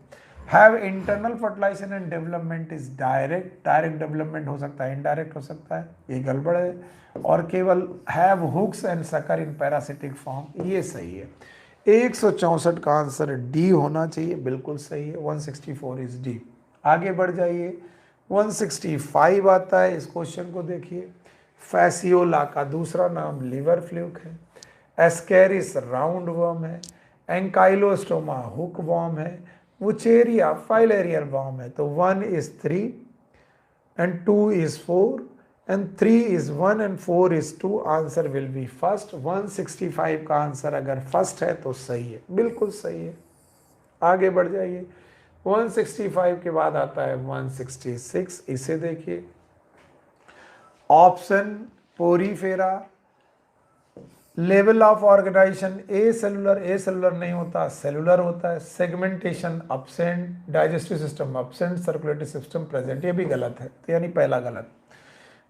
[SPEAKER 1] Have internal fertilization and development is direct development हो सकता है, इनडायरेक्ट हो सकता है, ये गड़बड़ है। और केवल have hooks and sucker in parasitic form, ये सही है। 164 का आंसर डी होना चाहिए, बिल्कुल सही है। 164 इज डी। आगे बढ़ जाइए, 165 आता है। इस क्वेश्चन को देखिए, फैसियोला का दूसरा नाम लिवर फ्लूक है, एस्केरिस राउंड वर्म है, एंकाइलोस्टोमा हुक वर्म है, वुचेरिया फाइलेरियल वर्म है। तो 1 is 3 and 2 is 4 and 3 is 1 and 4 is 2, answer will B first. 165 का आंसर अगर फर्स्ट है तो सही है, बिल्कुल सही है। आगे बढ़ जाइए, 165 के बाद आता है 166। इसे देखिए, option porifera, level of organization acellular नहीं होता, सेलुलर होता है। Segmentation absent, digestive system absent, circulatory system present, ये भी गलत है, तो यानी पहला गलत।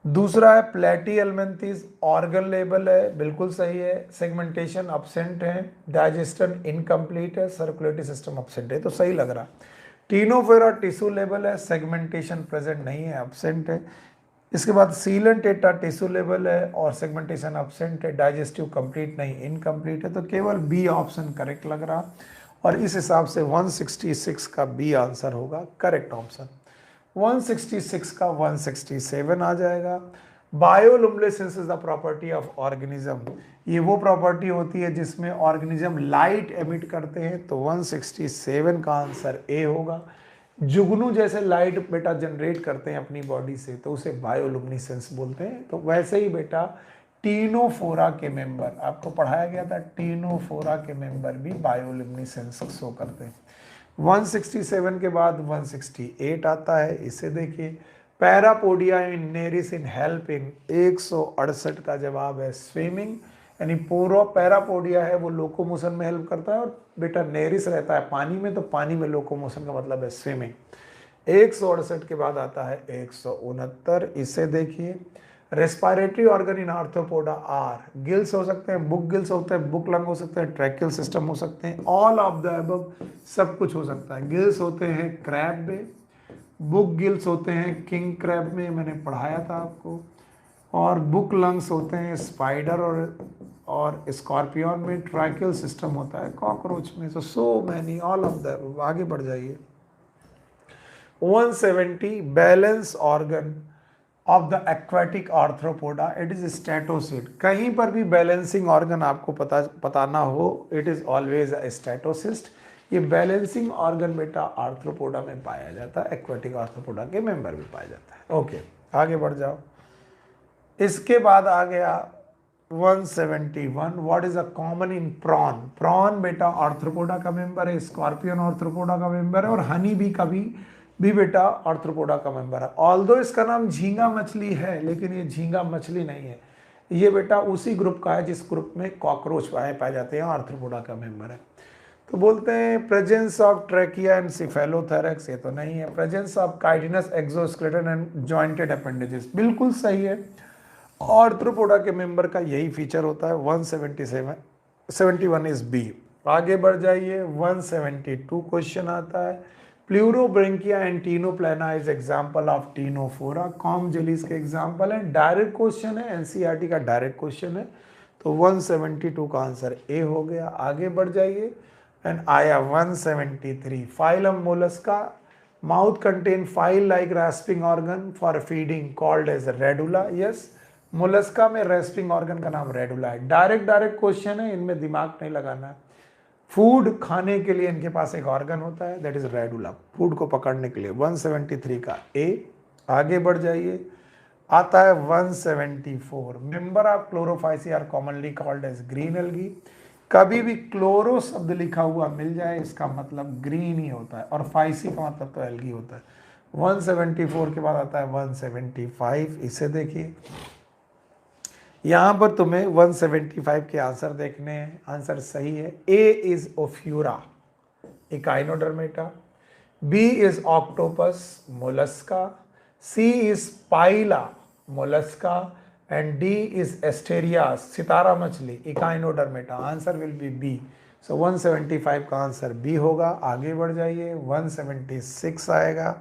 [SPEAKER 1] दूसरा है प्लेटी एल्मेंथिस, ऑर्गन लेबल है, बिल्कुल सही है। सेगमेंटेशन अब्सेंट है, डाइजेस्टन इनकम्प्लीट है, सर्कुलेटरी सिस्टम अब्सेंट है, तो सही लग रहा। टीनोफेरा टिश्यू लेबल है, सेगमेंटेशन प्रेजेंट नहीं है, अब्सेंट है। इसके बाद सीलेंटेटा टिश्यू लेवल है और सेगमेंटेशन अब्सेंट है, डाइजेस्टिव कंप्लीट नहीं, इनकम्प्लीट है, तो केवल बी ऑप्शन करेक्ट लग रहा। और इस हिसाब से 166 का बी आंसर होगा करेक्ट ऑप्शन। 166 का 167 आ जाएगा। Bioluminescence is the property of organism, ये वो प्रॉपर्टी होती है जिसमें ऑर्गेनिज्म लाइट एमिट करते हैं, तो 167 का आंसर ए होगा। जुगनू जैसे लाइट बेटा जनरेट करते हैं अपनी बॉडी से, तो उसे बायोलुमिनेसेंस बोलते हैं। तो वैसे ही बेटा टीनोफोरा के मेंबर, आपको पढ़ाया गया था, टीनोफोरा के मेंबर भी बायोलुमिनेसेंस शो करते हैं। 167 के बाद 168 आता है। इसे देखिए, parapodia in nereis in helping, 168 का जवाब है स्विमिंग, यानी पूरा पैरापोडिया है वो लोकोमोशन में हेल्प करता है, और बेटा नेरिस रहता है पानी में, तो पानी में लोकोमोशन का मतलब है स्विमिंग। 168 के बाद आता है 169। इसे देखिए, respiratory organ in arthropoda are, gills हो सकते हैं, बुक गिल्स होते हैं, बुक लंग हो सकते हैं, ट्रैकियल सिस्टम हो सकते हैं, ऑल ऑफ द अबव, सब कुछ हो सकता है। गिल्स होते हैं क्रैब में, बुक गिल्स होते हैं किंग क्रैब में, मैंने पढ़ाया था आपको, और बुक लंग्स होते हैं स्पाइडर और स्कॉर्पियन में, ट्रैकियल सिस्टम होता है कॉकरोच में। So many, all of them. आगे बढ़ जाइए, 170 balance organ of the aquatic Arthropoda, it is statocyst. कहीं पर भी बैलेंसिंग ऑर्गन आपको पताना हो, it is always a statocyst. ये बैलेंसिंग ऑर्गन बेटा आर्थ्रोपोडा में पाया जाता है, एक्वाटिक आर्थ्रोपोडा के मेंबर में पाया जाता है। ओके, आगे बढ़ जाओ। इसके बाद आ गया 171, what is a common in prawn. Prawn बेटा आर्थ्रोपोडा का मेंबर है, स्कॉर्पियन आर्थ्रोपोडा का मेंबर है, और हनी बी का भी बेटा आर्थ्रोपोडा का मेंबर है। ऑल्दो इसका नाम झींगा मछली है, लेकिन ये झींगा मछली नहीं है, ये बेटा उसी ग्रुप का है जिस ग्रुप में कॉकरोच पाए जाते हैं, आर्थ्रोपोडा का मेंबर है। तो बोलते हैं प्रेजेंस ऑफ ट्रैकिया एंड सिफेलोथेरैक्स, ये तो नहीं है। Presence of chitinous exoskeleton and jointed appendages, बिल्कुल सही है। आर्थ्रोपोडा के मेंबर का यही फीचर होता है। 171 इज बी। आगे बढ़ जाइए, 172 क्वेश्चन आता है, Pleurobrachia and Ctenoplana is example of Ctenophora, comb jellies के एग्जांपल है। डायरेक्ट क्वेश्चन है, एनसीईआरटी का डायरेक्ट क्वेश्चन है, तो 172 का आंसर ए हो गया। आगे बढ़ जाइए, एंड आया 173, phylum Mollusca Mouth contain file like rasping organ for feeding called as radula. Yes, Mollusca में रेस्पिंग ऑर्गन का नाम रेडुला है. डायरेक्ट क्वेश्चन है, इनमें दिमाग नहीं लगाना है. फूड खाने के लिए इनके पास एक ऑर्गन होता है, दैट इज रेडुला, फूड को पकड़ने के लिए. 173 का ए. आगे बढ़ जाइए, आता है 174. Member of chlorophyceae are commonly called as green algae. कभी भी क्लोरो शब्द लिखा हुआ मिल जाए इसका मतलब ग्रीन ही होता है, और फाइसी का मतलब तो एल्गी होता है. 174 के बाद आता है 175. इसे देखिए, यहां पर तुम्हें 175 के आंसर देखने हैं. आंसर सही है. A is Ophiura, Echinodermata. B is octopus, Mollusca. C is Pila, Mollusca. And D is Asterias, सितारा मछली, Echinodermata. Answer will be B. So 175 का आंसर बी होगा. आगे बढ़ जाइए, 176 आएगा.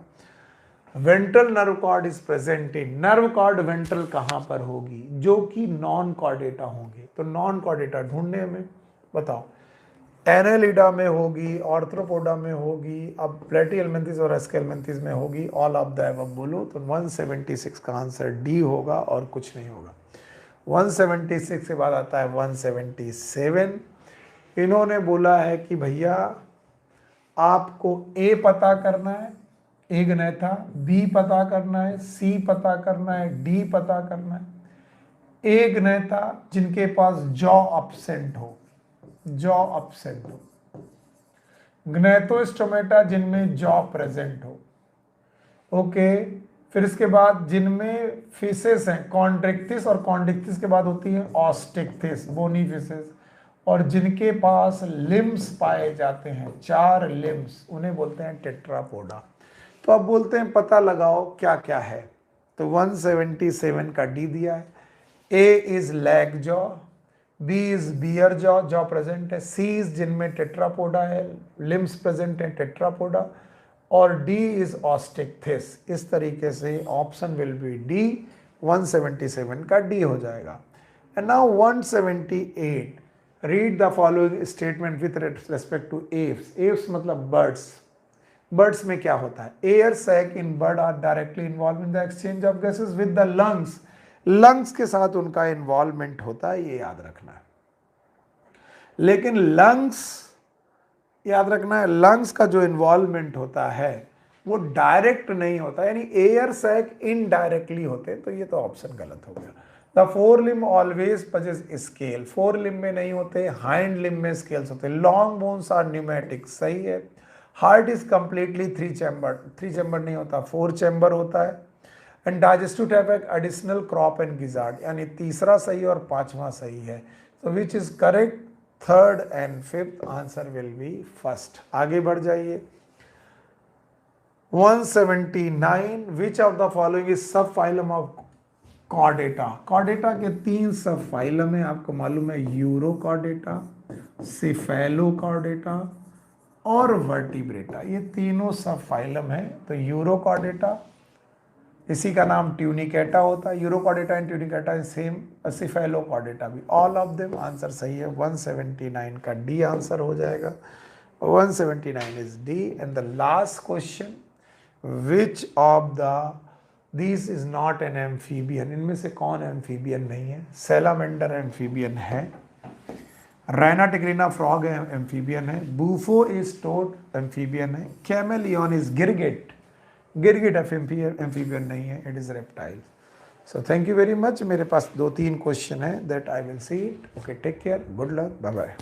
[SPEAKER 1] Ventral nerve cord is present in. Nerve cord ventral कहां पर होगी, जो कि नॉन कॉर्डेटा होंगे. तो नॉन कॉर्डेटा ढूंढने में बताओ, एनेलिडा में होगी, ऑर्थ्रोपोडा में होगी, अब प्लेटिहेल्मिन्थेस और एस्केल्मिन्थेस में होगी, ऑल ऑफ द अबव बोलो. तो 176 का आंसर डी होगा और कुछ नहीं होगा. 176 के बाद आता है 177. इन्होंने बोला है कि भैया आपको ए पता करना है, ए गनैथा, बी पता करना है, सी पता करना है, डी पता करना है. ए गनैथा जिनके पास जॉ एब्सेंट हो, जॉ एब्सेंट हो. ग्नैथोस्टोमेटा जिनमें जॉ प्रेजेंट हो. ओके, फिर इसके बाद जिनमें फिसेस हैं, कॉन्ड्रिक्टिस, और कॉन्ड्रिक्टिस के बाद होती है ऑस्टिक्टिस, बोनी फिसेस. और जिनके पास लिम्स पाए जाते हैं, 4 लिम्स, उन्हें बोलते हैं टेट्रापोडा. तो अब बोलते हैं पता लगाओ क्या क्या है. तो 177 का डी दिया है. A is lack jaw, B is bear jaw, jaw present है. सी इज जिनमें टेट्रापोडा है, लिम्स प्रेजेंट है टेट्रापोडा. और डी इज ऑस्टिक्थिस. इस तरीके से ऑप्शन विल बी डी. 177 का डी हो जाएगा. And now 178. Read the following statement with respect to aves. Aves मतलब बर्ड्स. बर्ड्स में क्या होता है, air sac in bird are directly involve in the exchange of gases with the lungs. Lungs के साथ उनका इन्वॉल्वमेंट होता है, ये याद रखना है. लेकिन लंग्स, याद रखना है, लंग्स का जो इन्वॉल्वमेंट होता है वो डायरेक्ट नहीं होता, यानी एयर सैक इनडायरेक्टली होते. तो ये तो ऑप्शन गलत हो गया. The four limb always possess scale. Four limb में नहीं होते, हाइंड लिम्ब में स्केल्स होते. लॉन्ग बोन्स आर न्यूमेटिक, सही है. Heart is completely 3 chamber. 3 chamber नहीं होता, 4 चैम्बर होता है. And digestive tract additional crop and gizzard, यानी तीसरा सही और 5वां सही है. तो which is correct, third and fifth. Answer will B first. आगे बढ़ जाइए. 179. विच ऑफ द फॉलोइंग इज सब फाइलम ऑफ कॉर्डेटा. कॉर्डेटा के 3 सब फाइलम है, आपको मालूम है, यूरोकॉर्डेटा, सिफेलोकॉर्डेटा और वर्टिब्रेटा. ये तीनों सब फाइलम है. तो यूरोकॉर्डेटा, इसी का नाम ट्यूनिकेटा होता है. Urochordata and Tunicata is same. Cephalochordata भी. All of them. आंसर सही है. 179 का डी आंसर हो जाएगा. 179 is D. And the last question, which of the this is not an amphibian. इनमें से कौन एम्फीबियन नहीं है. सैलामेंडर एम्फीबियन है, राइना टिग्रिना फ्रॉग एम्फीबियन है, बूफो इज टोड एम्फीबियन है, कैमेलियन इज गिरगिट. गिरगिट एम्फीबियन नहीं है, it is reptile. So thank you very much. मेरे पास 2-3 क्वेश्चन है, that I will see it. Okay, take care, good luck, bye bye.